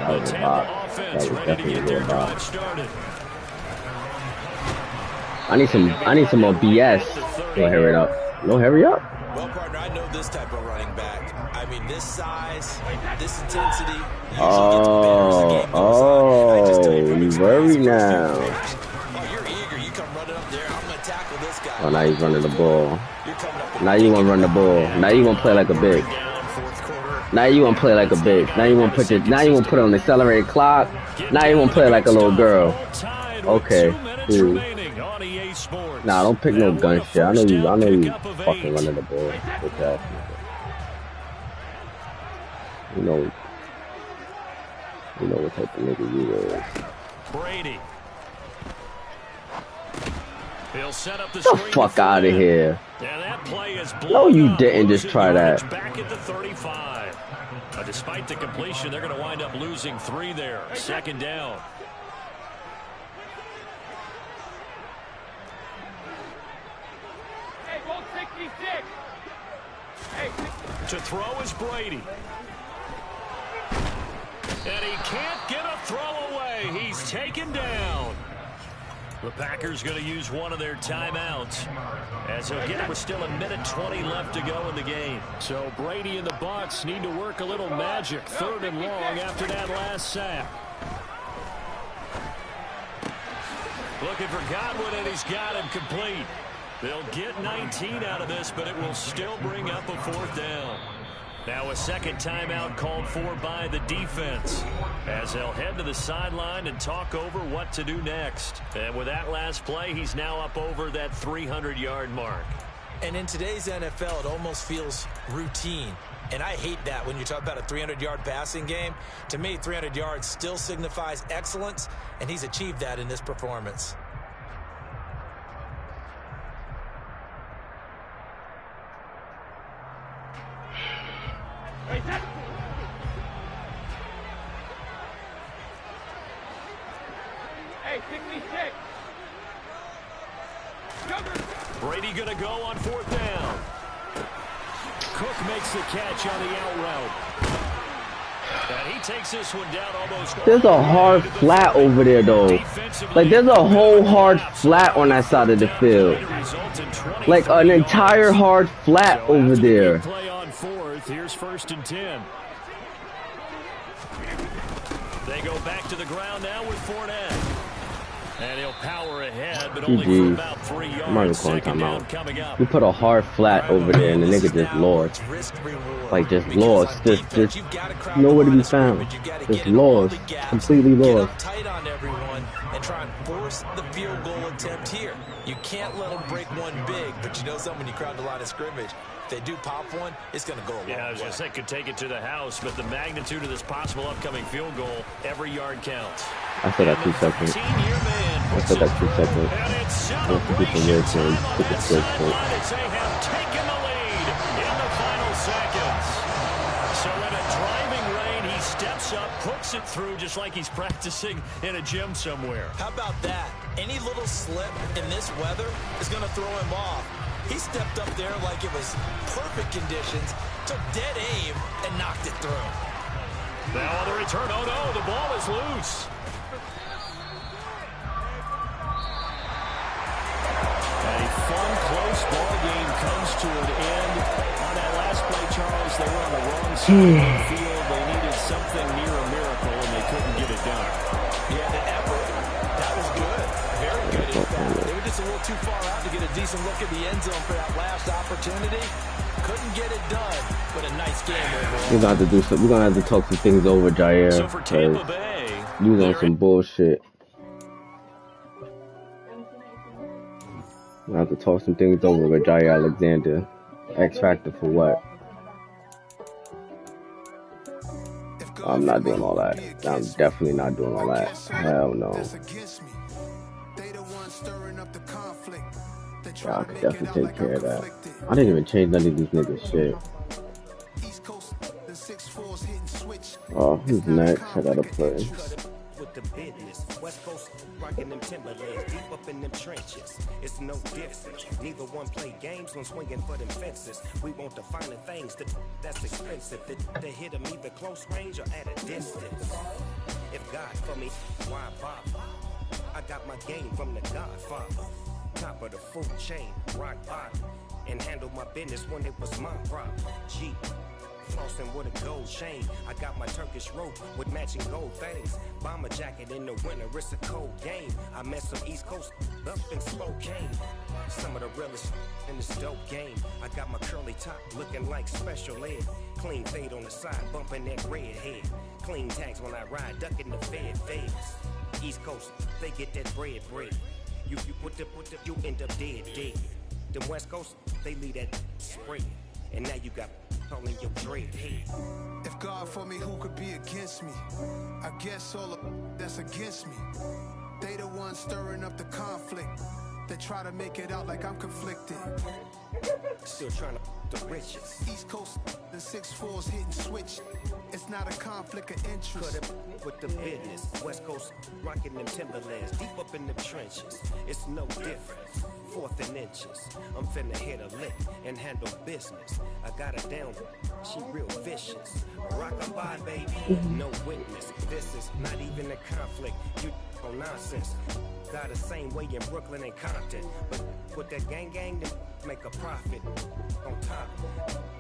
The Tampa offense ready to get their drive started. I need some more BS. Don't hurry up. Don't hurry up. Well, partner, I know this type of running back. I mean, this size, this intensity. You worry now. Oh, you're eager. You come running up there. I'm going to tackle this guy. Oh, now he's running the ball. You're coming up. Now you want to run the ball. Now you want to play like a bitch. Now you want to play like a bitch. Now you want to put on the accelerated clock. Now you want to play like a little girl. Okay. Dude. Nah, don't pick no gun shit. I know you fucking running the ball. Bitch ass nigga. You know what type of nigga you is. Brady. He'll set up the fuck out of here. And that play is no, you didn't just try that. Back at the 35. Despite the completion, they're going to wind up losing 3 there. 2nd down. To throw is Brady. And he can't get a throw away. He's taken down. The Packers going to use one of their timeouts as he'll get it with still 1:20 left to go in the game. So Brady and the Bucs need to work a little magic. 3rd and long after that last sack. Looking for Godwin, and he's got him complete. They'll get 19 out of this, but it will still bring up a 4th down. Now a 2nd timeout called for by the defense as they'll head to the sideline and talk over what to do next. And with that last play, he's now up over that 300-yard mark. And in today's NFL, it almost feels routine. And I hate that when you talk about a 300-yard passing game. To me, 300 yards still signifies excellence, and he's achieved that in this performance. Hey, 66. Brady going to go on 4th down. Cook makes the catch on the out route. And he takes this one down almost. There's a hard flat over there, though. Like, there's a whole hard flat on that side of the field. Like, an entire hard flat over there. Play on 4th. Here's 1st and 10. They go back to the ground now with Fournette. And he'll power ahead, but only for about 3 yards. Second down coming up. We put a hard flat over there, and the nigga just lost. Like, just lost. Just nowhere to be found. Just lost. Completely lost. Tight on everyone and try and force the field goal attempt here. You can't let them break one big, but you know something, when you crowd the line of scrimmage, if they do pop one, it's going to go a long way. Yeah, I was going to say, could take it to the house, but the magnitude of this possible upcoming field goal, every yard counts. I said that 2 seconds. I said that 2 seconds. I want to get some weird things. Put the straight point. They have taken the lead in the final seconds. So in a driving rain, he steps up, puts it through just like he's practicing in a gym somewhere. How about that? Any little slip in this weather is going to throw him off. He stepped up there like it was perfect conditions, took dead aim, and knocked it through. Now on the return, oh no, the ball is loose. A fun, close ball game comes to an end. On that last play, Charles, they were on the wrong side of the field. They needed something near a miracle, and they couldn't get it done. Yeah, the effort, that was good. Very good, in fact. They were just a little too far out to get a decent look at the end zone for that last opportunity. Couldn't get it done, but a nice game overall. We're gonna have to do some. We're gonna have to talk some things over, Jair. So for Tampa Bay, you on some bullshit. I have to talk some things over with Jair Alexander. X Factor for what? I'm not doing all that. I'm definitely not doing all that. Hell no. I could definitely take care of that. I didn't even change none of these niggas' shit. Oh, who's next? I gotta play. The business, West Coast rocking them Timberlands, deep up in them trenches. It's no difference. Neither one play games, one swinging for them fences. We want the finer things that's expensive. To hit them either close range or at a distance. If God for me, why bother? I got my game from the Godfather. Top of the food chain, rock bottom, and handle my business when it was my problem. G. Flossing with a gold chain. I got my Turkish rope with matching gold things. Bomber jacket in the winter, it's a cold game. I met some East Coast up in Spokane. Some of the realest in this dope game. I got my curly top looking like special ed. Clean fade on the side, bumping that red head. Clean tags when I ride, ducking the feds. East Coast, they get that bread. You you end up dead. Them West Coast, they leave that spray. And now you got calling your dread head. If God for me, who could be against me? I guess all of that's against me. They the ones stirring up the conflict. They try to make it out like I'm conflicted. Still trying to the riches. East Coast, the 6'4's hitting switch. It's not a conflict of interest. Cut it with the business. West Coast rocking them Timberlands, deep up in the trenches. It's no different. 4th and inches. I'm finna hit a lick and handle business. I got her down, she real vicious. Rock-a-bye, baby, no witness. This is not even a conflict. You on nonsense. Got the same way in Brooklyn and Compton. But with that gang, then make a profit. On top,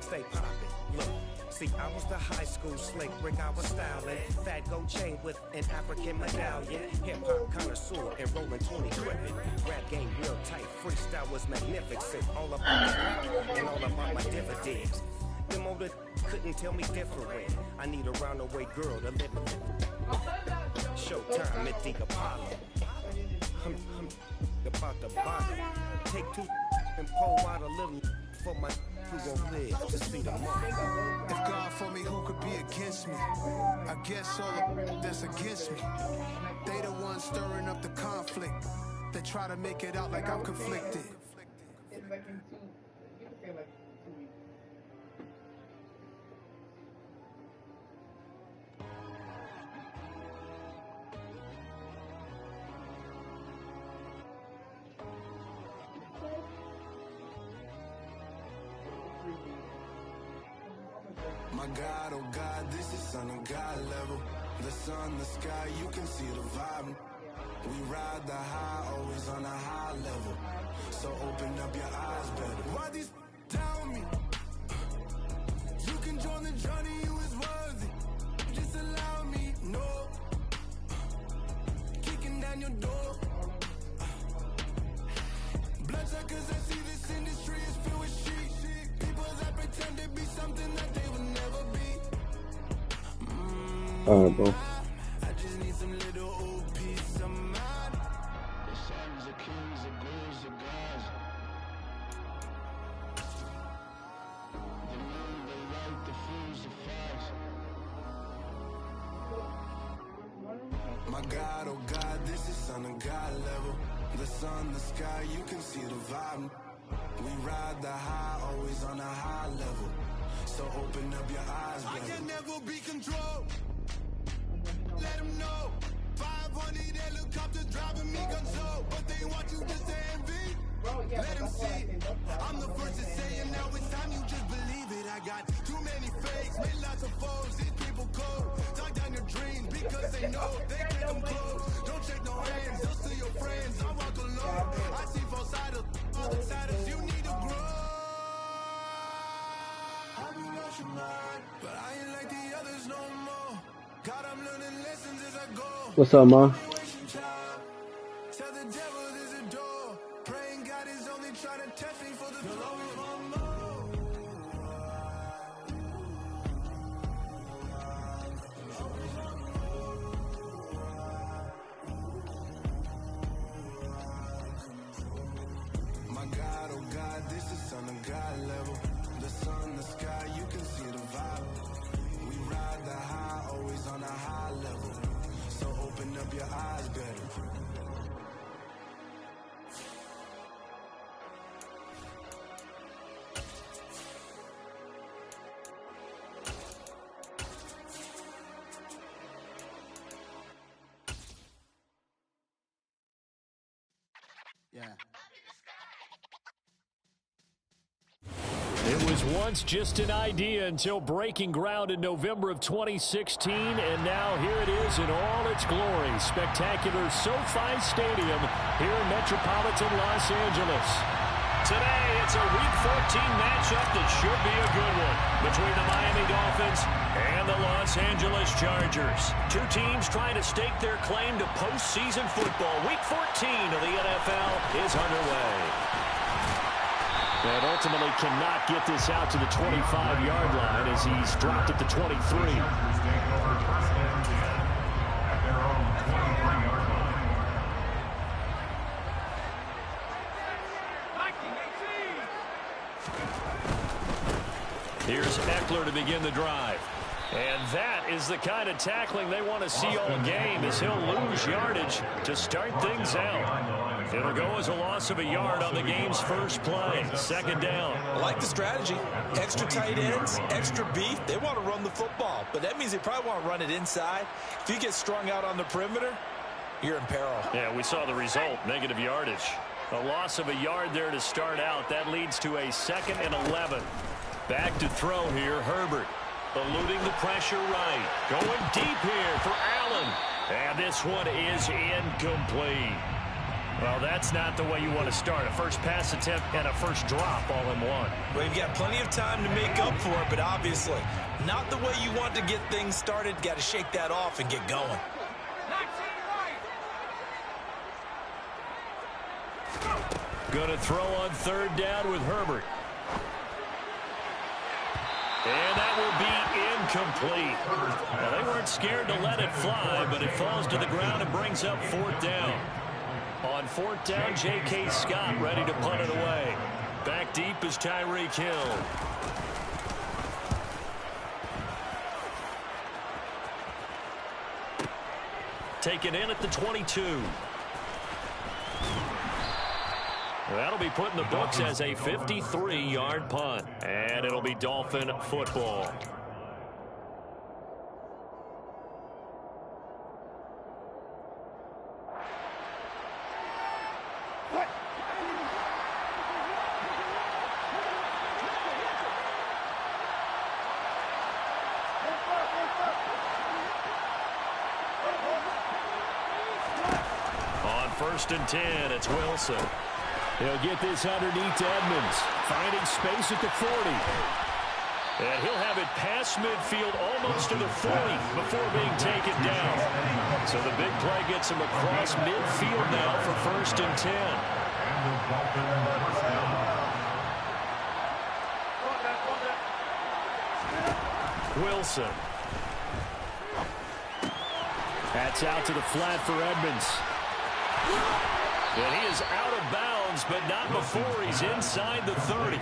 stay poppin'. Look, see, I was the high school slick brick, I was styling. Fat gold chain with an African medallion. Hip-hop connoisseur and rolling 20 gripping. Rap game real tight, freestyle was magnificent. All about the rap and all about my dividends. Them older couldn't tell me different. I need a roundaway girl to live with. Showtime at the Apollo. I'm about the bottom. Take 2 and pull out a little. for my who gon' live to see the morning. If God for me, who could be against me? I guess all that's against me. They the ones stirring up the conflict. They try to make it out like I'm conflicted. My God, oh God, this is Son of God level. The sun, the sky, you can see the vibe. We ride the high, always on a high level. So open up your eyes better. Why these down me? You can join the journey, you is worthy. Just allow me, no. Kicking down your door. Bloodsuckers, I see this industry is filled with shit. People that pretend to be something that they will never be. Alright, bro. I just need some little old peace of mind. The sons of kings, the gods of gods. The moon, the light, the fools, the facts. My God, oh God, this is Son of God level. The sun, the sky, you can see the vibe. We ride the high, always on a high level. So open up your eyes, baby. I can never be controlled. Let them know. 500 helicopters driving me gonzo, but they want you just to envy. Let them see. I'm the first to say it, now it's time you just believe it. I got too many fakes, made lots of foes. These people cold. Talk down your dreams because they know they get them close. Don't shake no hands, those are your friends. I walk alone. I see both siders, you need to grow. I've been rushing mine, but I ain't like the others no more. God, I'm learning lessons as I go. What's up, ma? Tell the devil there's a door. Praying God is only trying to test me for the glory. My God, oh God, this is Son of God level. The sun, the sky, you can see the vibe. We ride the high, always on a high level. So open up your eyes better. Yeah. It was once just an idea until breaking ground in November of 2016, and now here it is in all its glory. Spectacular SoFi Stadium here in metropolitan Los Angeles. Today, it's a Week 14 matchup that should be a good one between the Miami Dolphins and the Los Angeles Chargers. Two teams trying to stake their claim to postseason football. Week 14 of the NFL is underway. And ultimately cannot get this out to the 25-yard line as he's dropped at the 23. Here's Eckler to begin the drive. And that is the kind of tackling they want to see all game, as he'll lose yardage to start things out. It'll go as a loss of a yard on the game's first play. Second down. I like the strategy. Extra tight ends, extra beef. They want to run the football, but that means they probably want to run it inside. If you get strung out on the perimeter, you're in peril. Yeah, we saw the result, negative yardage. A loss of a yard there to start out. That leads to a 2nd and 11. Back to throw here, Herbert. Eluding the pressure right. Going deep here for Allen. And this one is incomplete. Well, that's not the way you want to start. A first pass attempt and a first drop all in one. Well, you've got plenty of time to make up for it, but obviously not the way you want to get things started. Got to shake that off and get going. Going to throw on third down with Herbert. And that will be incomplete. Well, they weren't scared to let it fly, but it falls to the ground and brings up 4th down. On 4th down, J.K. Scott ready to punt it away. Back deep is Tyreek Hill. Taken in at the 22. That'll be put in the books as a 53-yard punt. And it'll be Dolphin football. On 1st and 10, it's Wilson. He'll get this underneath to Edmonds, finding space at the 40. And he'll have it past midfield almost to the 40 before being taken down. So the big play gets him across midfield now for 1st and 10. Wilson. That's out to the flat for Edmonds. And he is out of bounds, but not before he's inside the 30.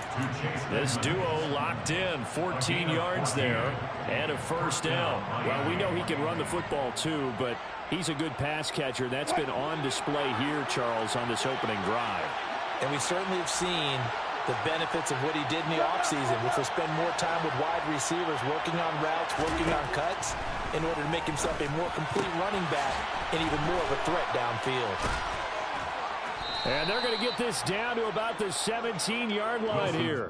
This duo locked in, 14 yards there, and a 1st down. Well, we know he can run the football too, but he's a good pass catcher. That's been on display here, Charles, on this opening drive. And we certainly have seen the benefits of what he did in the offseason, which was spend more time with wide receivers, working on routes, working on cuts, in order to make himself a more complete running back and even more of a threat downfield. And they're going to get this down to about the 17-yard line here.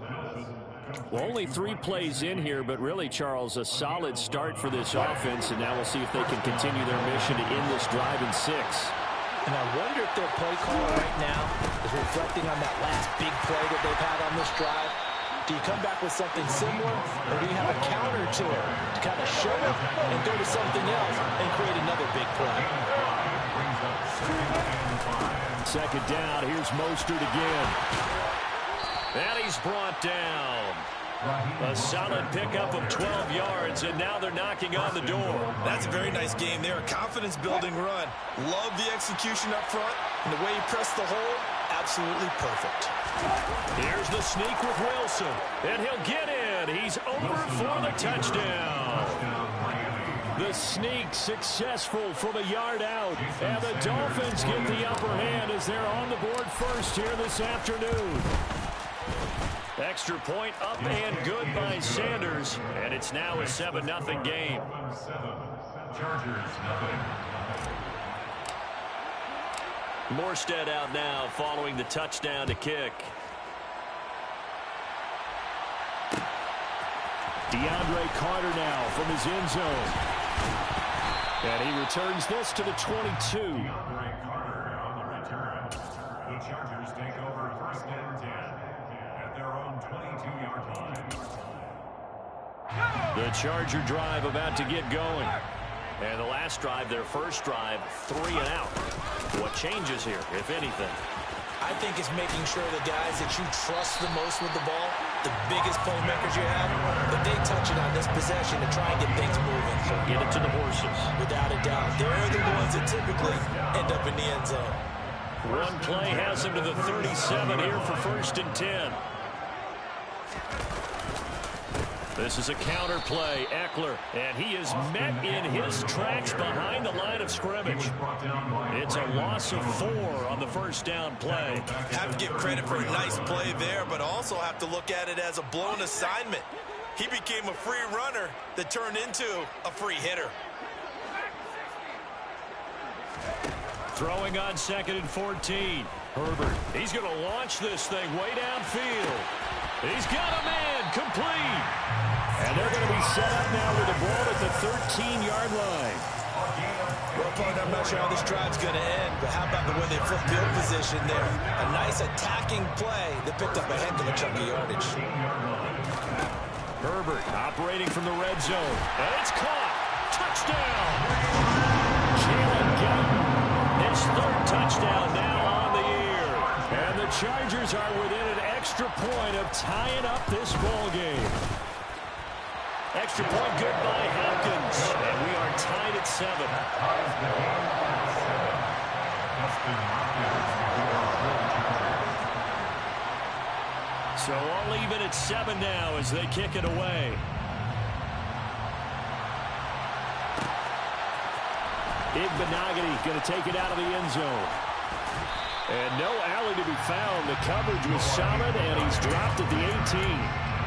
Well, only 3 plays in here, but really, Charles, a solid start for this offense, and now we'll see if they can continue their mission to end this drive in 6. And I wonder if their play call right now is reflecting on that last big play that they've had on this drive. Do you come back with something similar, or do you have a counter to it to kind of show it and go to something else and create another big play? 2nd down, here's Mostert again. And he's brought down. A solid pickup of 12 yards, and now they're knocking on the door. That's a very nice game there. A confidence-building run. Love the execution up front, and the way he pressed the hole, absolutely perfect. Here's the sneak with Wilson, and he'll get in. He's over for the touchdown. The sneak successful from a yard out, and the Dolphins get the upper hand as they're on the board first here this afternoon. Extra point up and good by Sanders, and it's now a 7-0 game. Morstead out now following the touchdown to kick. DeAndre Carter now from his end zone. And he returns this to the 22. DeAndre Carter on the return. The Chargers take over 1st and 10 at their own 22-yard line. The Charger drive about to get going. And the last drive, their first drive, 3 and out. What changes here, if anything? I think it's making sure the guys that you trust the most with the ball, the biggest playmakers you have, that they touch it on this possession to try and get things moving. So get it to the horses. Without a doubt. They're the ones that typically end up in the end zone. One play has him to the 37 here for 1st and 10. This is a counter play, Eckler, and he is met in his tracks behind the line of scrimmage. It's a loss of 4 on the 1st down play. Have to give credit for a nice play there, but also have to look at it as a blown assignment. He became a free runner that turned into a free hitter. Throwing on 2nd and 14. Herbert, he's going to launch this thing way downfield. He's got a man complete. And they're going to be set up now with the ball at the 13-yard line. Well, partner, I'm not sure how this drive's going to end, but how about the way they flip field position there? A nice attacking play that picked up a heck of a chunk of yardage. Herbert operating from the red zone. And it's caught. Touchdown. Jalen Guyton, his 3rd touchdown now on the year. And the Chargers are within an extra point of tying up this ball game. Extra point good by Hopkins. And we are tied at 7. So all even at 7 now as they kick it away. Igbenogany going to take it out of the end zone. And no alley to be found. The coverage was solid, and he's dropped at the 18.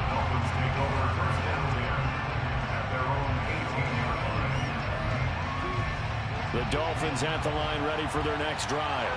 Dolphins take over first down there at their own 18-yard line. The Dolphins at the line ready for their next drive.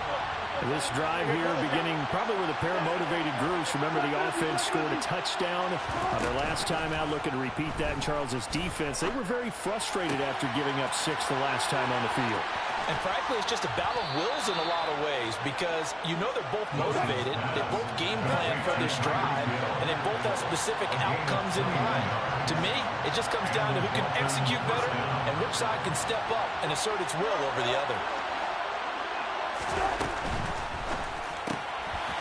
This drive here beginning probably with a pair of motivated groups. Remember, the offense scored a touchdown on their last time out, looking to repeat that in Charles's defense. They were very frustrated after giving up 6 the last time on the field. And frankly, it's just a battle of wills in a lot of ways because you know they're both motivated, they both game plan for this drive, and they both have specific outcomes in mind. To me, it just comes down to who can execute better and which side can step up and assert its will over the other.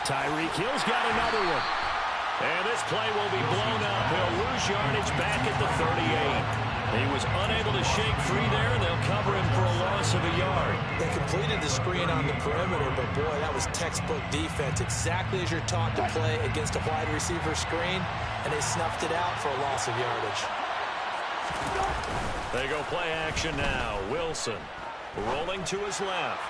Tyreek Hill's got another one. And this play will be blown up. He'll lose yardage back at the 38. He was unable to shake free there, and they'll cover him for a loss of a yard. They completed the screen on the perimeter, but boy, that was textbook defense. Exactly as you're taught to play against a wide receiver screen, and they snuffed it out for a loss of yardage. They go play action now. Wilson rolling to his left.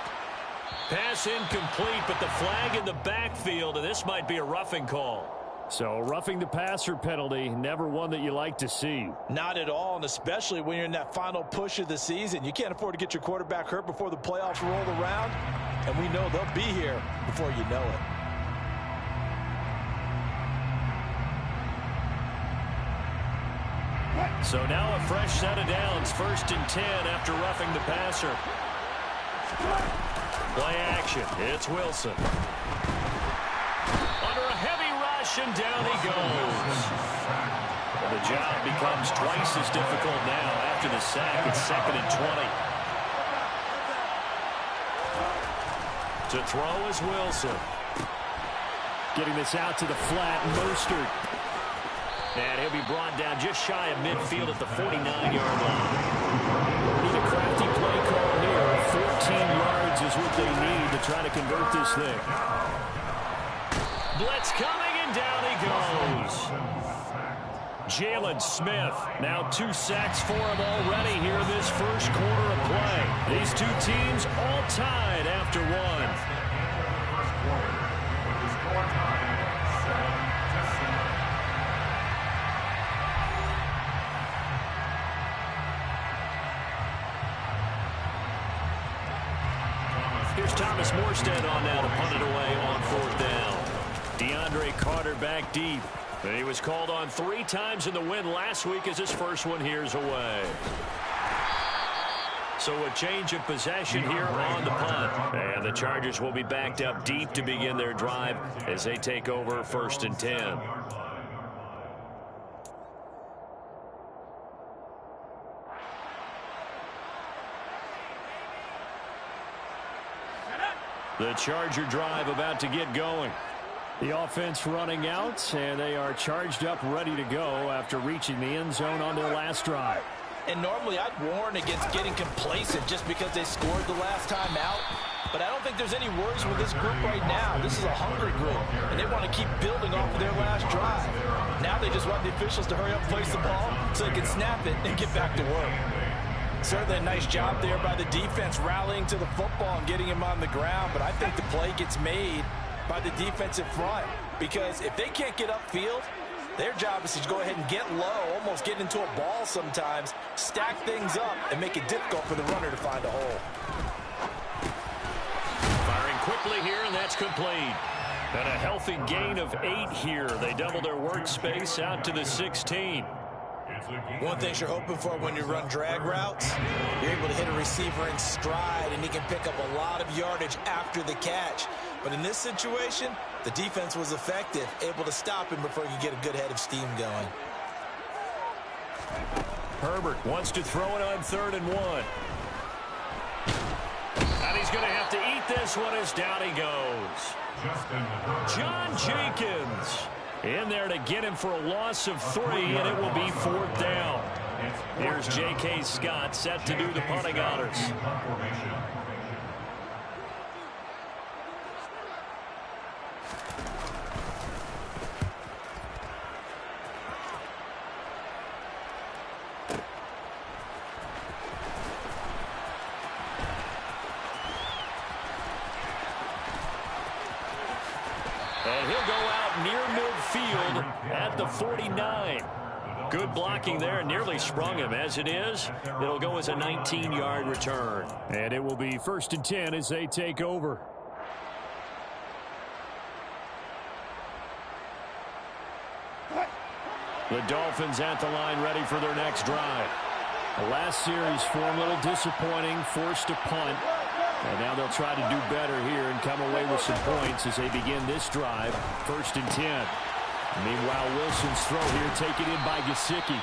Pass incomplete, but the flag in the backfield, and this might be a roughing call. So roughing the passer penalty, never one that you like to see. Not at all, and especially when you're in that final push of the season. You can't afford to get your quarterback hurt before the playoffs roll around, and we know they'll be here before you know it. So now a fresh set of downs, 1st and 10 after roughing the passer. Play action. It's Wilson. Under a heavy rush, and down he goes. The job becomes twice as difficult now after the sack. It's 2nd and 20. To throw is Wilson. Getting this out to the flat, Mostert. And he'll be brought down just shy of midfield at the 49-yard line. Need a crafty play call here. 14 yards is what they need to try to convert this thing. Blitz coming, and down he goes. Jalen Smith, now 2 sacks for him already here in this first quarter of play. These two teams all tied after one. First quarter, with the score tied 7-7. Here's Thomas Morstead on now to punt it away on 4th down. DeAndre Carter back deep. He was called on 3 times in the win last week as his first one here's away. So a change of possession here on the punt. And the Chargers will be backed up deep to begin their drive as they take over 1st and 10. The Charger drive about to get going. The offense running out, and they are charged up, ready to go after reaching the end zone on their last drive. And normally I'd warn against getting complacent just because they scored the last time out. But I don't think there's any worries with this group right now. This is a hungry group, and they want to keep building off of their last drive. Now they just want the officials to hurry up, place the ball, so they can snap it and get back to work. Certainly a nice job there by the defense rallying to the football and getting him on the ground, but I think the play gets made by the defensive front because if they can't get upfield, their job is to go ahead and get low, almost get into a ball sometimes, stack things up, and make it difficult for the runner to find a hole. Firing quickly here, and that's complete. And a healthy gain of 8 here. They double their workspace out to the 16. One thing you're hoping for when you run drag routes, you're able to hit a receiver in stride, and he can pick up a lot of yardage after the catch. But in this situation, the defense was effective, able to stop him before he could get a good head of steam going. Herbert wants to throw it on 3rd and 1. And he's going to have to eat this one as down he goes. John Jenkins in there to get him for a loss of 3, and it will be 4th down. Here's J.K. Scott set to do the punting honors. at the 49. Good blocking there. Nearly sprung him. As it is, it'll go as a 19-yard return. And it will be 1st and 10 as they take over. The Dolphins at the line, ready for their next drive. The last series form a little disappointing, forced a punt. And now they'll try to do better here and come away with some points as they begin this drive. 1st and 10. Meanwhile, Wilson's throw here taken in by Gesicki.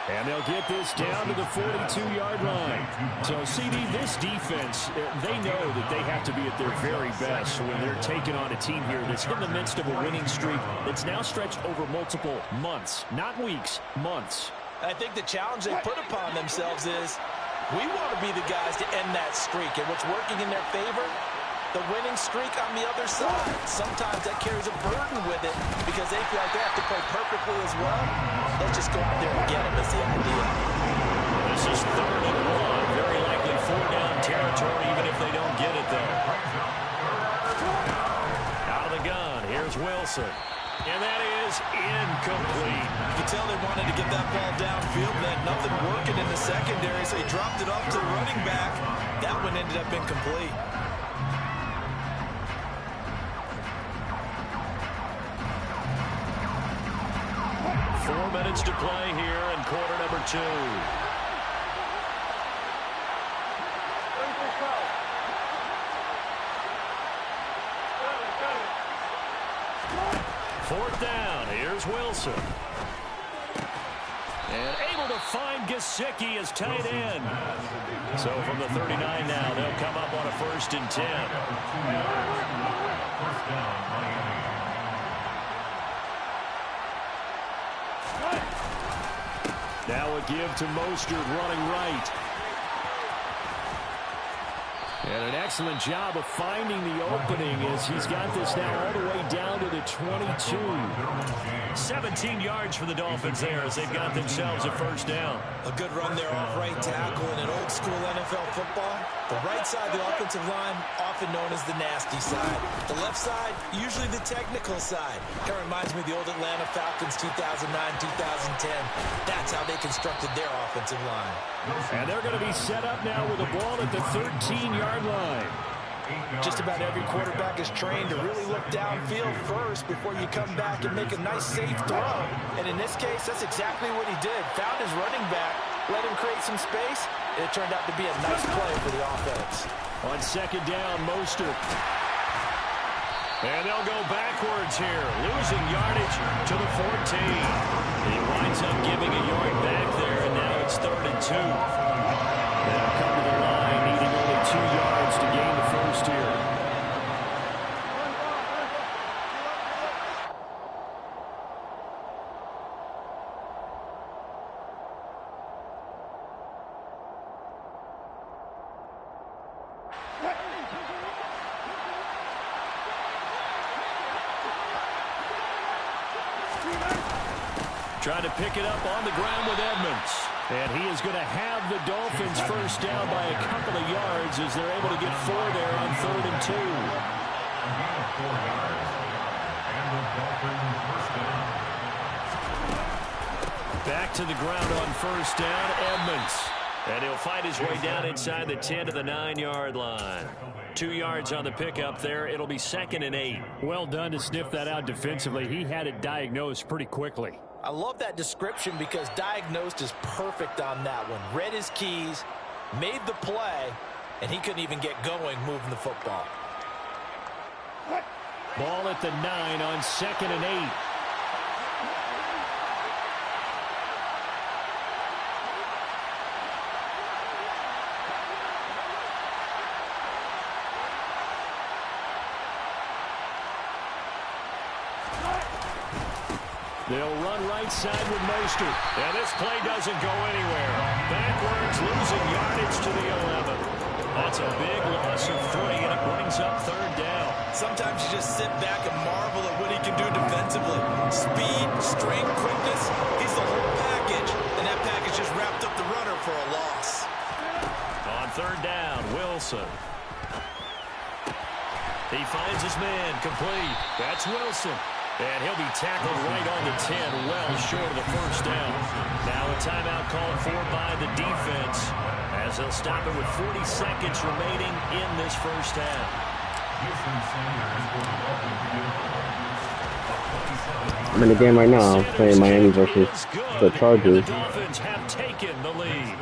And they'll get this down to the 42-yard line. So, CD, this defense, they know that they have to be at their very best when they're taking on a team here that's in the midst of a winning streak that's now stretched over multiple months, not weeks, months. I think the challenge they put upon themselves is we want to be the guys to end that streak. And what's working in their favor? The winning streak on the other side. Sometimes that carries a burden with it because they feel like they have to play perfectly as well. Let's just go out there and get them is the idea. This is 3rd and 1. Very likely 4-down territory even if they don't get it there. Out of the gun. Here's Wilson. And that is incomplete. You can tell they wanted to get that ball downfield. They had nothing working in the secondary, so he dropped it off to the running back. That one ended up incomplete. 4 minutes to play here in quarter number 2. Fourth down. Here's Wilson. And able to find Gesicki as tight end. So from the 39 now, they'll come up on a 1st and 10. First down, Miami. Now a give to Mostert running right. And an excellent job of finding the opening as he's got this now all the way down to the 22. 17 yards for the Dolphins there as they've got themselves a 1st down. A good run there off right tackle in an old school NFL football. The right side of the offensive line, often known as the nasty side. The left side, usually the technical side. Kind of reminds me of the old Atlanta Falcons 2009-2010. That's how they constructed their offensive line. And they're going to be set up now with the ball at the 13-yard line. Just about every quarterback is trained to really look downfield first before you come back and make a nice, safe throw. And in this case, that's exactly what he did. Found his running back, let him create some space, and it turned out to be a nice play for the offense. On 2nd down, Mostert. And they'll go backwards here, losing yardage to the 14. He winds up giving a yard back there, and now it's 3rd and 2. They'll come to the line, needing only 2 yards to gain the 1st here. Trying to pick it up on the ground with Edmonds. And he is going to have the Dolphins 1st down by a couple of yards as they're able to get 4 there on 3rd and 2. Back to the ground on 1st down, Edmonds. And he'll fight his way down inside the 10 to the 9-yard line. 2 yards on the pickup there. It'll be 2nd and 8. Well done to sniff that out defensively. He had it diagnosed pretty quickly. I love that description because diagnosed is perfect on that one. Read his keys, made the play, and he couldn't even get going moving the football. Ball at the 9 on 2nd and 8. They'll run right side with Mostert. And this play doesn't go anywhere. Backwards, losing yardage to the 11. That's a big loss of 3, and it brings up 3rd down. Sometimes you just sit back and marvel at what he can do defensively. Speed, strength, quickness. He's the whole package. And that package just wrapped up the runner for a loss. On 3rd down, Wilson. He finds his man complete. That's Wilson. And he'll be tackled right on the 10, well short of the first down. Now a timeout called for by the defense as they'll stop it with 40 seconds remaining in this first half. I'm in the game right now, playing Miami versus the Chargers. And the Dolphins have taken the lead.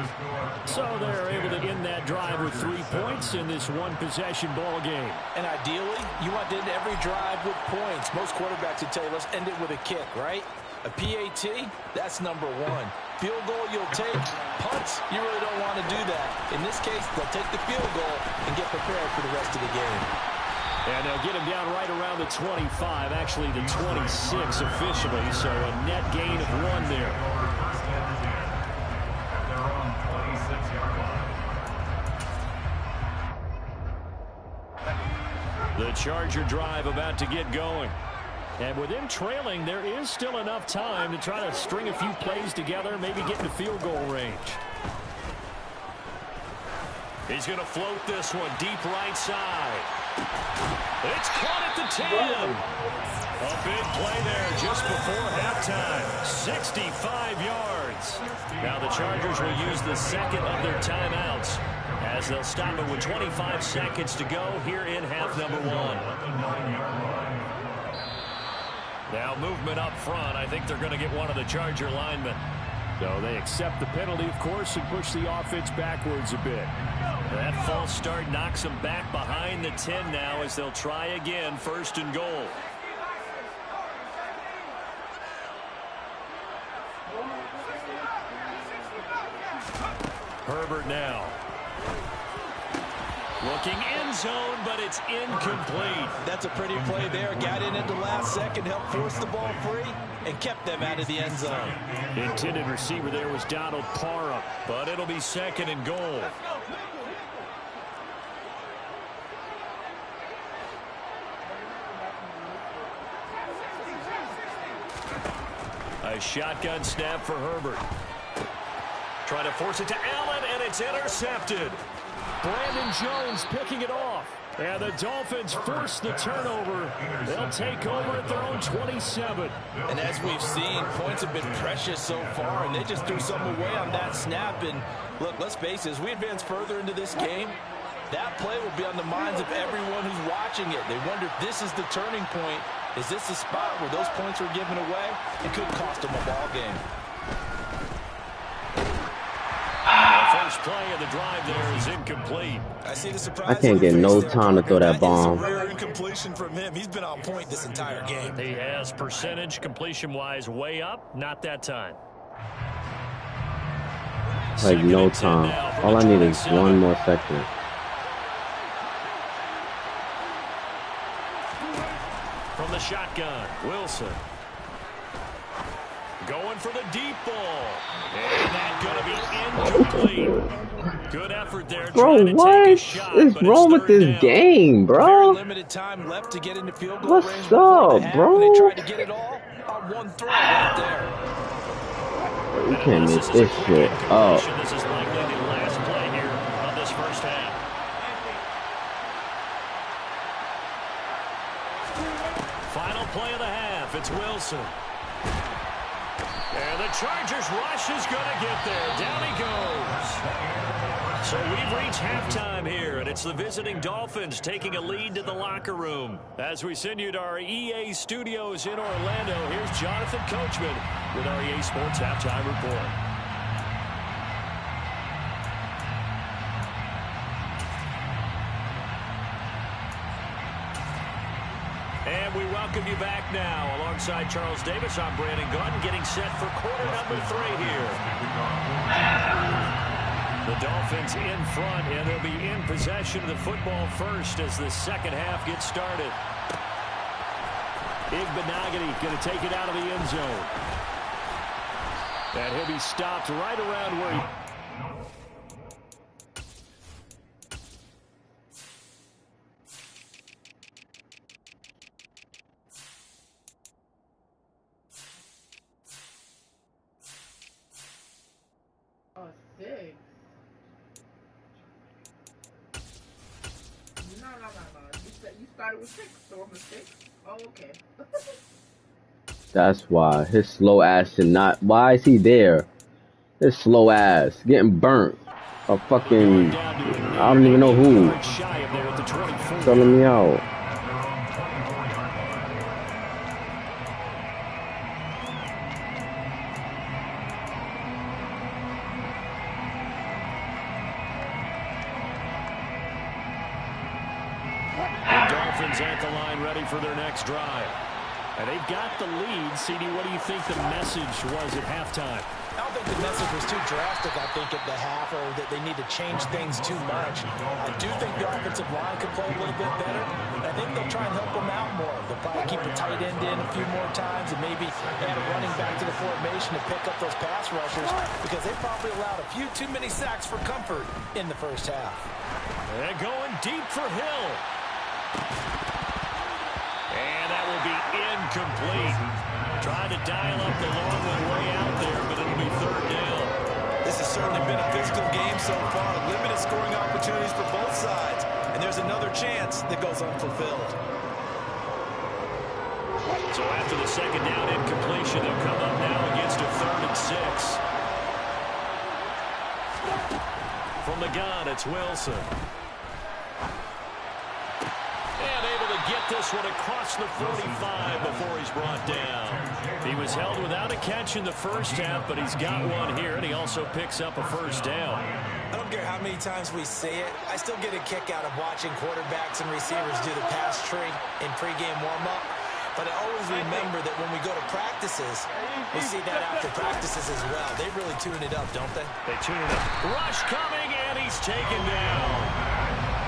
So they're able to end that drive with 3 points in this one-possession ball game. And ideally, you want to end every drive with points. Most quarterbacks would tell you, let's end it with a kick, right? A PAT, that's number one. Field goal you'll take. Punts, you really don't want to do that. In this case, they'll take the field goal and get prepared for the rest of the game. And they'll get him down right around the 25, actually the 26 officially, so a net gain of 1 there. The Charger drive about to get going. And with them trailing, there is still enough time to try to string a few plays together, maybe get into field goal range. He's going to float this one deep right side. It's caught at the 10. A big play there just before halftime. 65 yards. Now the Chargers will use the second of their timeouts as they'll stop it with 25 seconds to go here in half number 1. Now movement up front. I think they're going to get one of the Charger linemen. So they accept the penalty, of course, and push the offense backwards a bit. That false start knocks them back behind the 10 now as they'll try again, 1st and goal. Herbert now. Looking end zone, but it's incomplete. That's a pretty play there. Got in at the last second, helped force the ball free, and kept them out of the end zone. The intended receiver there was Donald Parham, but it'll be 2nd and goal. A shotgun snap for Herbert. Trying to force it to Allen, and it's intercepted. Brandon Jones picking it off. And the Dolphins force the turnover. They'll take over at their own 27. And as we've seen, points have been precious so far, and they just threw some away on that snap. And look, let's face it, as we advance further into this game, that play will be on the minds of everyone who's watching it. They wonder if this is the turning point. Is this the spot where those points were given away? It could cost them a ball game. The first play of the drive there is incomplete. I see the surprise. I can't get no time to throw that bomb. Rare incompletion from him. He's been on point this entire game. He has percentage completion-wise way up. Not that time. Like no time. All I need is 1 more second. From the shotgun, Wilson. Going for the deep ball. And that's going to be incomplete. Good effort there. Bro, what is wrong with this game, bro? Limited time left to get into field goal What's range up, bro? They tried to get it all on one throw right there. We can't make this shit up. This is likely the last play here of this first half. Final play of the half. It's Wilson. And the Chargers rush is going to get there. Down he goes. So we've reached halftime here, and it's the visiting Dolphins taking a lead to the locker room. As we send you to our EA studios in Orlando, here's Jonathan Coachman with our EA Sports Halftime Report. And we welcome you back now. Alongside Charles Davis, I'm Brandon Gunn, getting set for quarter number 3 here. The Dolphins in front, and they'll be in possession of the football first as the second half gets started. Igbenogany going to take it out of the end zone. And he'll be stopped right around where he... No. You started with 6, so I'm a 6. Oh, okay. That's why his slow ass should not. Why is he there? His slow ass getting burnt. A fucking. I don't even know who. Selling me out. At the line, ready for their next drive. And they've got the lead. CD, what do you think the message was at halftime? I don't think the message was too drastic, I think, at the half, or that they need to change things too much. I do think the offensive line could play a little bit better. I think they'll try and help them out more. They'll probably keep a tight end in a few more times and maybe add a running back to the formation to pick up those pass rushers, because they probably allowed a few too many sacks for comfort in the first half. They're going deep for Hill. And that will be incomplete. Trying to dial up the long one way out there, but it'll be third down. This has certainly been a physical game so far. Limited scoring opportunities for both sides. And there's another chance that goes unfulfilled. So after the second down incompletion, they'll come up now against a 3rd and 6. From the gun, it's Wilson. And able to get this one across the 45 before he's brought down. He was held without a catch in the first half, but he's got one here, and he also picks up a first down. I don't care how many times we see it. I still get a kick out of watching quarterbacks and receivers do the pass tree in pregame warm-up. But I always remember that when we go to practices, we see that after practices as well. They really tune it up, don't they? They tune it up. Rush coming, and he's taken down.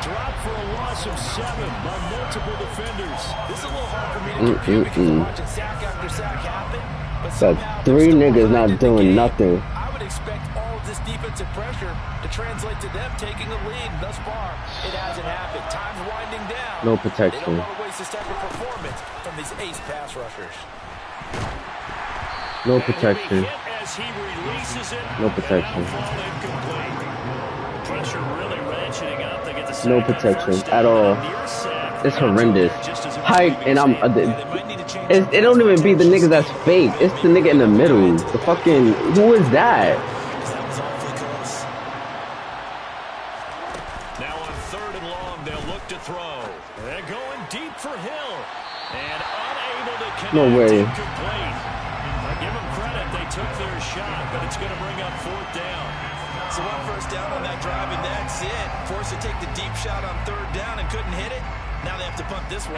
Dropped for a loss of 7 by multiple defenders. This is a little hard for me to compute because I'm watching sack after sack happen. But That's 3 niggas not doing nothing. I would expect all of this defensive pressure to translate to them taking a lead. Thus far, it hasn't happened. Time's winding down. No They protection. don't want to waste this type of performance from these ace pass rushers. No protection. As he releases it, no protection. Pressure really ratcheting up. They get the no protection at all. It's horrendous. Height, and it don't even be the niggas that's fake. It's the nigga in the middle. The fucking, who is that? Now on 3rd and long, they'll look to throw. They're going deep for Hill. And unable to connect. No way. Incomplete. I give them credit. They took their shot, but it's going to bring up 4th down. So 1 first down on that drive, and that's it. Forced to take the deep shot on 3rd down and couldn't hit it. Now they have to punt this one.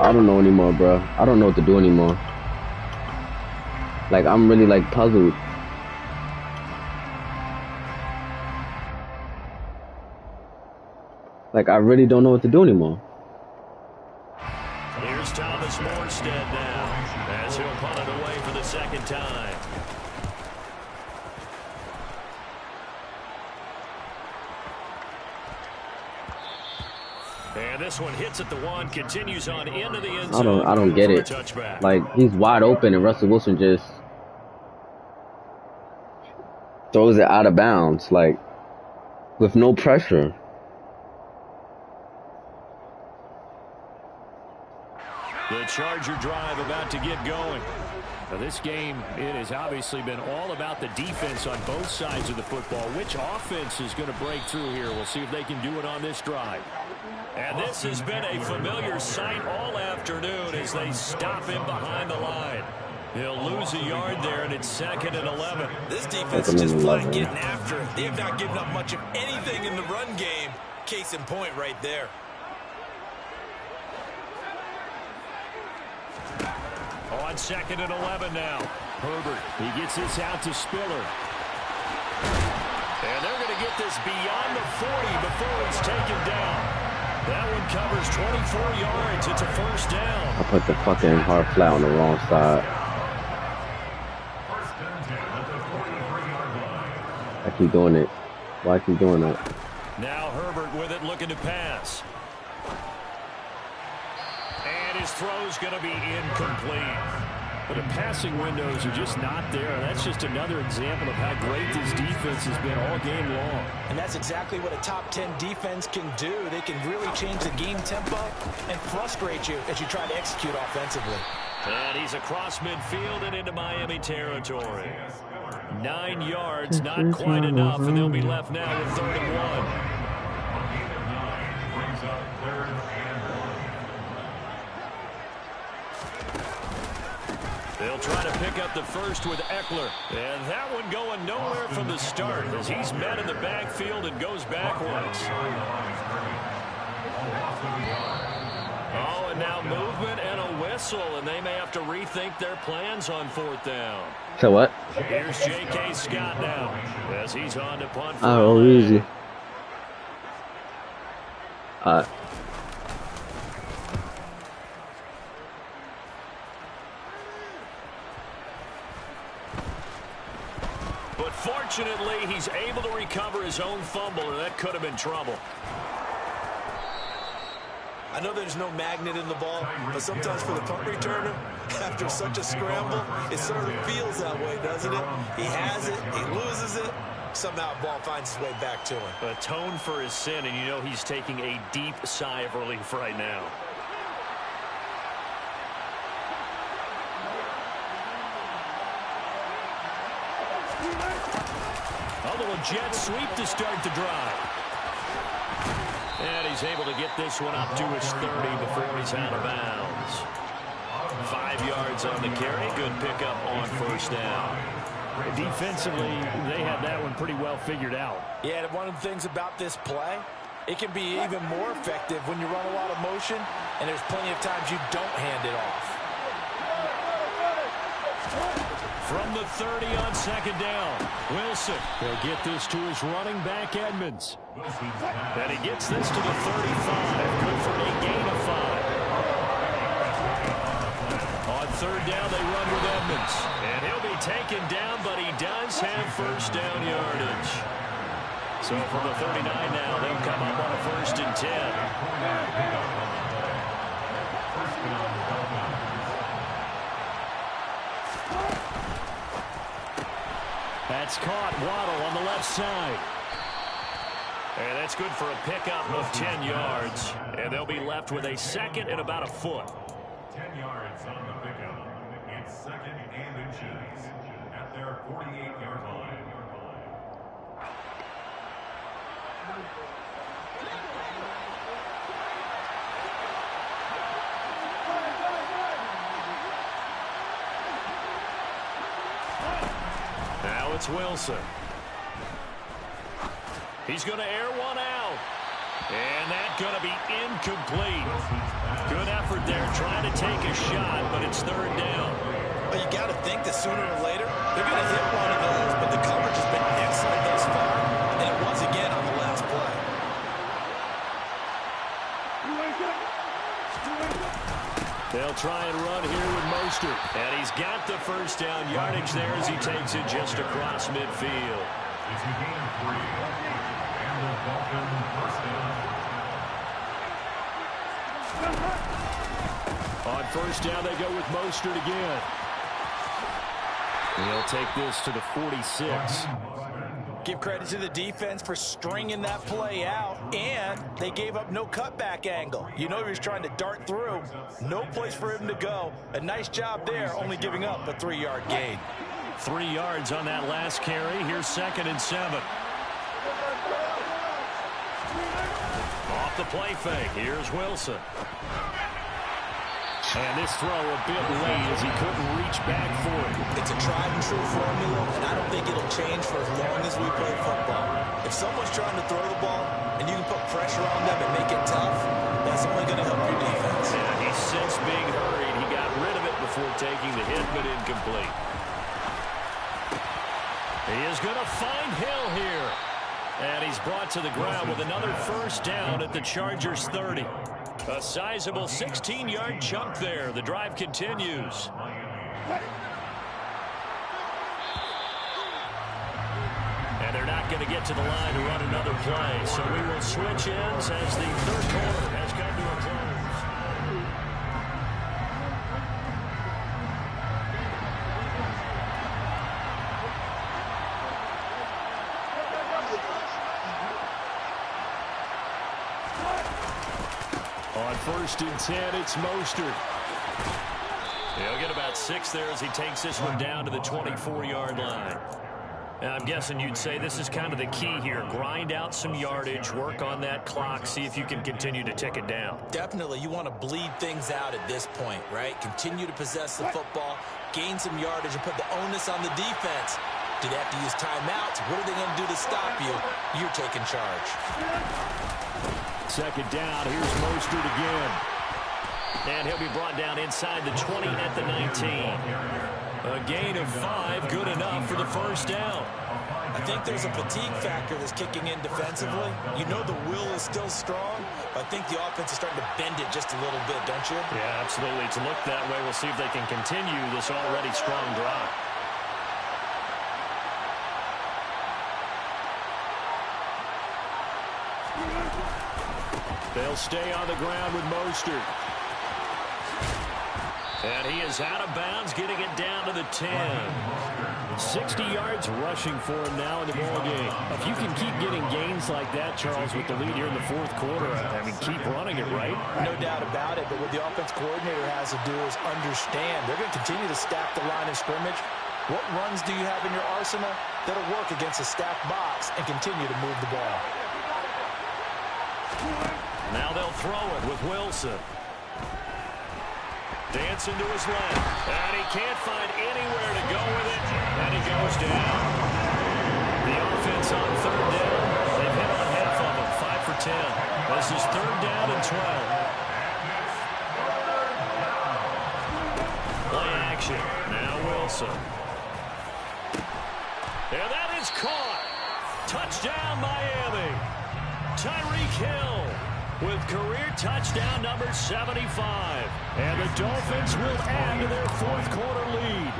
I don't know anymore, bro. I don't know what to do anymore. Like, I'm really, like, puzzled. Like, I really don't know what to do anymore. Here's Thomas Morstead now, as he'll punt it away for the 2nd time. And this one hits at the 1, continues on into the end zone. I don't get it. Like, he's wide open and Russell Wilson just throws it out of bounds, like, with no pressure. The Charger drive about to get going. Now this game, it has obviously been all about the defense on both sides of the football. Which offense is going to break through here? We'll see if they can do it on this drive. And this has been a familiar sight all afternoon as they stop him behind the line. He'll lose a yard there, and it's 2nd and 11. This defense is just flat getting after it. They have not given up much of anything in the run game. Case in point right there. On 2nd and 11 now. Herbert, he gets this out to Spiller. And they're going to get this beyond the 40 before it's taken down. That one covers 24 yards. It's a first down. I put the fucking hard flat on the wrong side. I keep doing it. Why I keep doing that? Now Herbert with it, looking to pass. And his throw's going to be incomplete. But the passing windows are just not there. That's just another example of how great this defense has been all game long. And that's exactly what a top 10 defense can do. They can really change the game tempo and frustrate you as you try to execute offensively. And he's across midfield and into Miami territory. 9 yards, not quite enough, and they'll be left now with 3rd and 1. Brings up 3rd and 1. They'll try to pick up the first with Eckler. And that one going nowhere from the start as he's met in the backfield and goes backwards. Oh, and now movement and a whistle, and they may have to rethink their plans on 4th down. So what? Here's J.K. Scott now as he's on to punt for Oh, easy. But fortunately, he's able to recover his own fumble, or that could have been trouble. I know there's no magnet in the ball, but sometimes for the punt returner, after such a scramble, it sort of feels that way, doesn't it? He has it, he loses it, somehow the ball finds its way back to him. Atone for his sin, and you know he's taking a deep sigh of relief right now. A little jet sweep to start the drive. And he's able to get this one up to his 30 before he's out of bounds. 5 yards on the carry. Good pickup on 1st down. Defensively, they had that one pretty well figured out. Yeah, and one of the things about this play, it can be even more effective when you run a lot of motion, and there's plenty of times you don't hand it off. From the 30 on 2nd down, Wilson. They'll get this to his running back, Edmonds. And he gets this to the 35. Good for a gain of 5. On 3rd down, they run with Edmonds. And he'll be taken down, but he does have 1st down yardage. So from the 39 now, they'll come up on a 1st and 10. That's caught. Waddle on the left side. And that's good for a pickup of 10 yards. And they'll be left with a 2nd and about a foot. 10 yards on the pickup. It's 2nd and inches at their 48-yard line. Now it's Wilson. He's going to air one out. And that's going to be incomplete. Good effort there trying to take a shot, but it's 3rd down. But you got to think that sooner or later, they're going to hit one of those, but the coverage has been excellent thus far, and it was again on the last play. They'll try and run here with Mostert. And he's got the 1st down yardage there as he takes it just across midfield. It's a gain of 3. And the Falcon 1st down. On 1st down, they go with Mostert again. He'll take this to the 46. Give credit to the defense for stringing that play out, and they gave up no cutback angle. You know he was trying to dart through. No place for him to go. A nice job there, only giving up a 3-yard gain. 3 yards on that last carry. Here's 2nd and 7. Off the play fake. Here's Wilson. And this throw a bit late as he couldn't reach back for it. It's a tried and true formula, and I don't think it'll change for as long as we play football. If someone's trying to throw the ball and you can put pressure on them and make it tough, that's only going to help your defense. Yeah, he's since being hurried. He got rid of it before taking the hit, but incomplete. He is going to find Hill here. And he's brought to the ground with another 1st down at the Chargers' 30. A sizable 16-yard chunk there. The drive continues. And they're not going to get to the line to run another play. So we will switch ends as the 3rd quarter has come to a close. 1st and 10. It's Mostert. He'll get about 6 there as he takes this one down to the 24-yard line. And I'm guessing you'd say this is kind of the key here. Grind out some yardage, work on that clock, see if you can continue to tick it down. Definitely, you want to bleed things out at this point, right? Continue to possess the football, gain some yardage, and put the onus on the defense. Do they have to use timeouts? What are they going to do to stop you? You're taking charge. 2nd down. Here's Mostert again. And he'll be brought down inside the 20 at the 19. A gain of 5, good enough for the 1st down. I think there's a fatigue factor that's kicking in defensively. You know the will is still strong, but I think the offense is starting to bend it just a little bit, don't you? Yeah, absolutely. It's looked that way. We'll see if they can continue this already strong drive. They'll stay on the ground with Mostert. And he is out of bounds, getting it down to the 10. 60 yards rushing for him now in the ballgame. If you can keep getting gains like that, Charles, with the lead here in the 4th quarter, I mean, keep running it, right? No doubt about it, but what the offense coordinator has to do is understand. They're going to continue to stack the line of scrimmage. What runs do you have in your arsenal that'll work against a stacked box and continue to move the ball? Now they'll throw it with Wilson. Dancing to his left. And he can't find anywhere to go with it. And he goes down. The offense on 3rd down. They've hit on half of them. 5 for 10. This is 3rd down and 12. Play action. Now Wilson. And that is caught. Touchdown, Miami. Tyreek Hill with career touchdown number 75. And the Dolphins will add to their 4th quarter lead.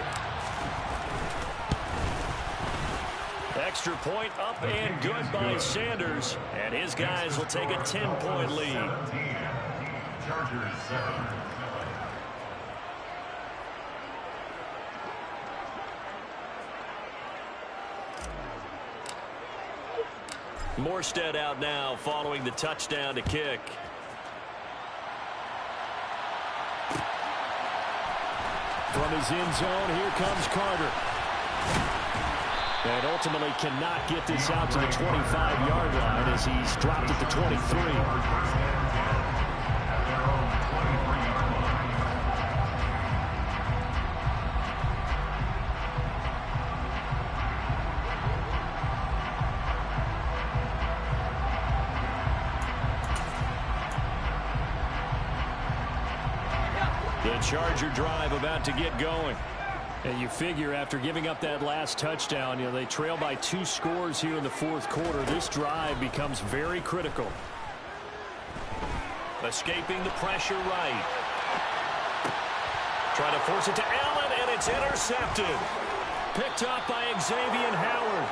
Extra point up and good by Sanders. And his guys will take a 10-point lead. Chargers 7. Morstead out now following the touchdown to kick. From his end zone, here comes Carter. And ultimately cannot get this out to the 25-yard line as he's dropped at the 23. Charger drive about to get going. And you figure after giving up that last touchdown, they trail by 2 scores here in the 4th quarter. This drive becomes very critical. Escaping the pressure right. Trying to force it to Allen, and it's intercepted. Picked up by Xavier Howard.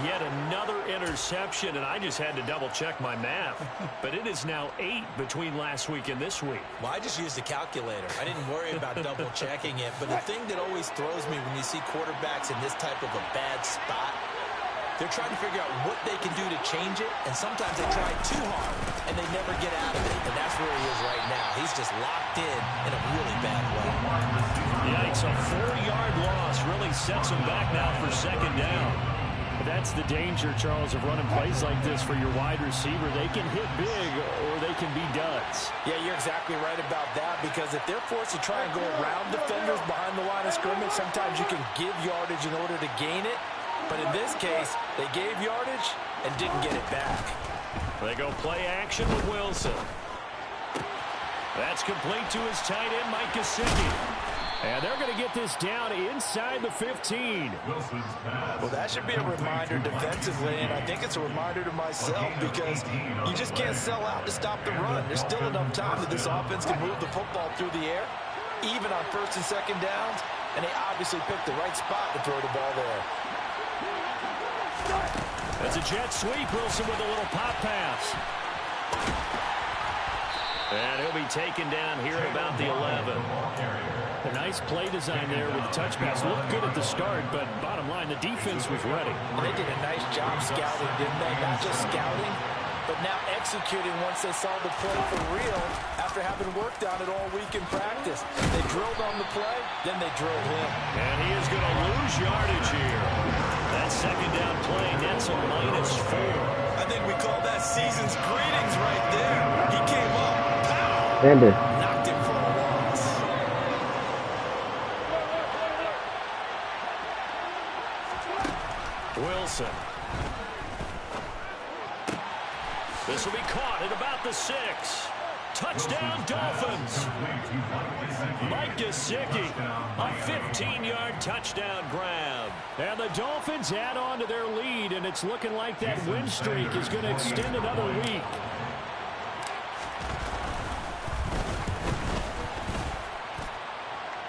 Yet another interception, and I just had to double-check my math. But it is now 8 between last week and this week. Well, I just used a calculator. I didn't worry about double-checking it. But the thing that always throws me when you see quarterbacks in this type of a bad spot, they're trying to figure out what they can do to change it, and sometimes they try too hard, and they never get out of it. And that's where he is right now. He's just locked in a really bad way. Yikes, a 4-yard loss really sets him back now for 2nd down. That's the danger, Charles, of running plays like this for your wide receiver. They can hit big or they can be duds. Yeah, you're exactly right about that, because if they're forced to try and go around defenders behind the line of scrimmage, sometimes you can give yardage in order to gain it. But in this case, they gave yardage and didn't get it back. They go play action with Wilson. That's complete to his tight end, Mike Gesicki. And they're going to get this down inside the 15. Well, that should be a reminder defensively, and I think it's a reminder to myself, because you just can't sell out to stop the run. There's still enough time that this offense can move the football through the air, even on 1st and 2nd downs, and they obviously picked the right spot to throw the ball there. That's a jet sweep. Wilson with a little pop pass. And he'll be taken down here at about the 11. A nice play design there with the touch pass. Looked good at the start, but bottom line, the defense was ready. And they did a nice job scouting, didn't they? Not just scouting, but now executing once they saw the play for real after having worked on it all week in practice. They drilled on the play, then they drilled him. And he is going to lose yardage here. That second down play nets a -4. I think we call that season's greetings right there. He came up, pow, Xander. knocked him for a loss. Wilson. This will be caught at about the 6. Touchdown, Dolphins. Mike Gesicki, a 15-yard touchdown grab. And the Dolphins add on to their lead, and it's looking like that win streak is going to extend another week.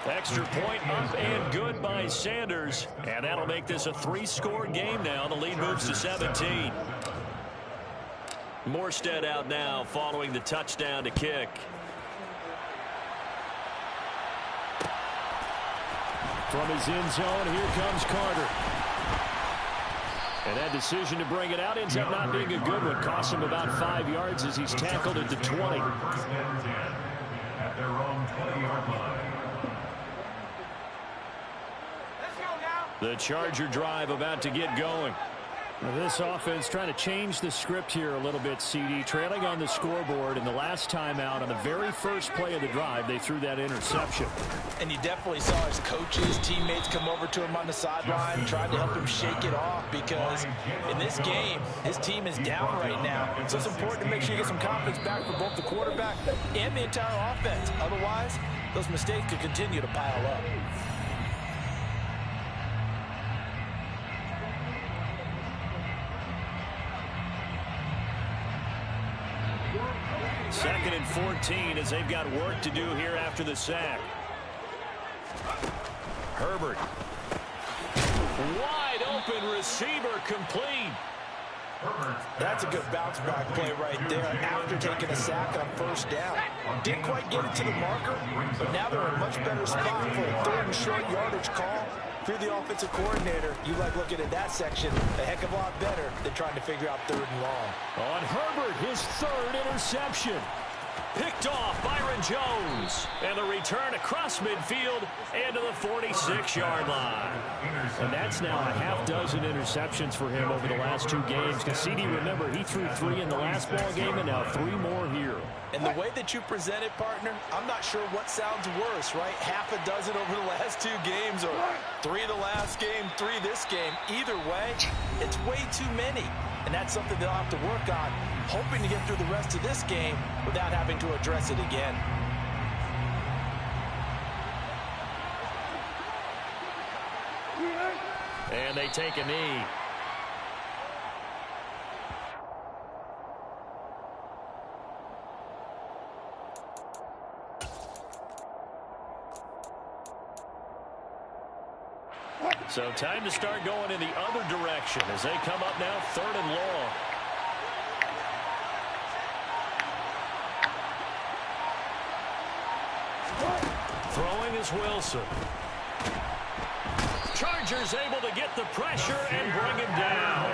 Extra point up and good by Sanders. And that'll make this a 3-score game now. The lead moves to 17. Morstead out now following the touchdown to kick. From his end zone, here comes Carter. And that decision to bring it out ends up not being a good one. Costs him about 5 yards as he's tackled at the 20. First and 10 at their own 20-yard line. The Charger drive about to get going. Now this offense trying to change the script here a little bit, CD. Trailing on the scoreboard, and the last time out on the very first play of the drive, they threw that interception. And you definitely saw his coaches, teammates come over to him on the sideline, tried to help him shake it off, because in this game, his team is down right now. So it's important to make sure you get some confidence back for both the quarterback and the entire offense. Otherwise, those mistakes could continue to pile up. Second and 14 as they've got work to do here after the sack. Herbert. Wide open receiver complete. That's a good bounce back play right there after taking a sack on first down. Didn't quite get it to the marker, but now they're in a much better spot for a 3rd and short yardage call. If you're the offensive coordinator, you like looking at that section a heck of a lot better than trying to figure out 3rd and long. On Herbert, his 3rd interception. Picked off Byron Jones. And the return across midfield and to the 46-yard line. And that's now a half dozen interceptions for him over the last 2 games. Because CD, remember, he threw 3 in the last ball game and now 3 more here. And the way that you present it, partner, I'm not sure what sounds worse, right? Half a dozen over the last 2 games, or 3 the last game, 3 this game. Either way, it's way too many. And that's something they'll have to work on, hoping to get through the rest of this game without having to address it again. And they take a knee. So time to start going in the other direction as they come up now 3rd and long. Throwing is Wilson. Chargers able to get the pressure and bring him down.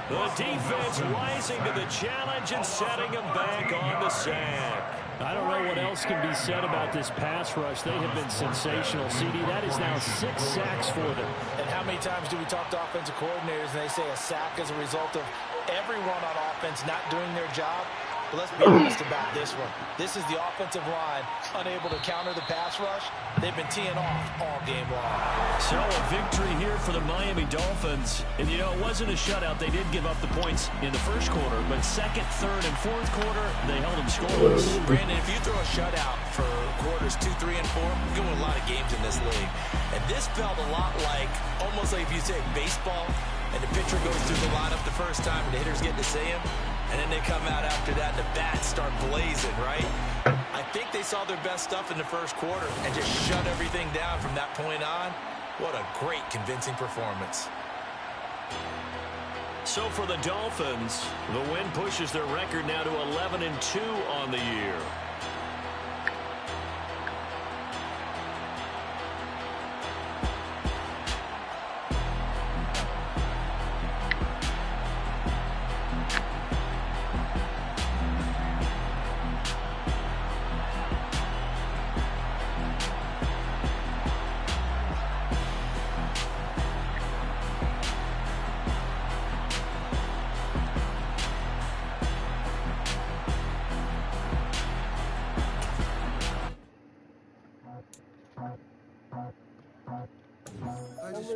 The defense rising to the challenge and setting him back on the sack. I don't know what else can be said about this pass rush. They have been sensational, CD. That is now 6 sacks for them. And how many times do we talk to offensive coordinators and they say a sack is a result of everyone on offense not doing their job? But let's be honest about this one. This is the offensive line unable to counter the pass rush. They've been teeing off all game long. So a victory here for the Miami Dolphins. And, you know, it wasn't a shutout. They did give up the points in the first quarter. But second, third, and fourth quarter, they held them scoreless. Brandon, if you throw a shutout for quarters 2, 3, and 4, you can win a lot of games in this league. And this felt a lot like, almost like if you say baseball, and the pitcher goes through the lineup the first time and the hitters get to see him. And then they come out after that and the bats start blazing, right? I think they saw their best stuff in the first quarter and just shut everything down from that point on. What a great, convincing performance. So for the Dolphins, the win pushes their record now to 11-2 on the year.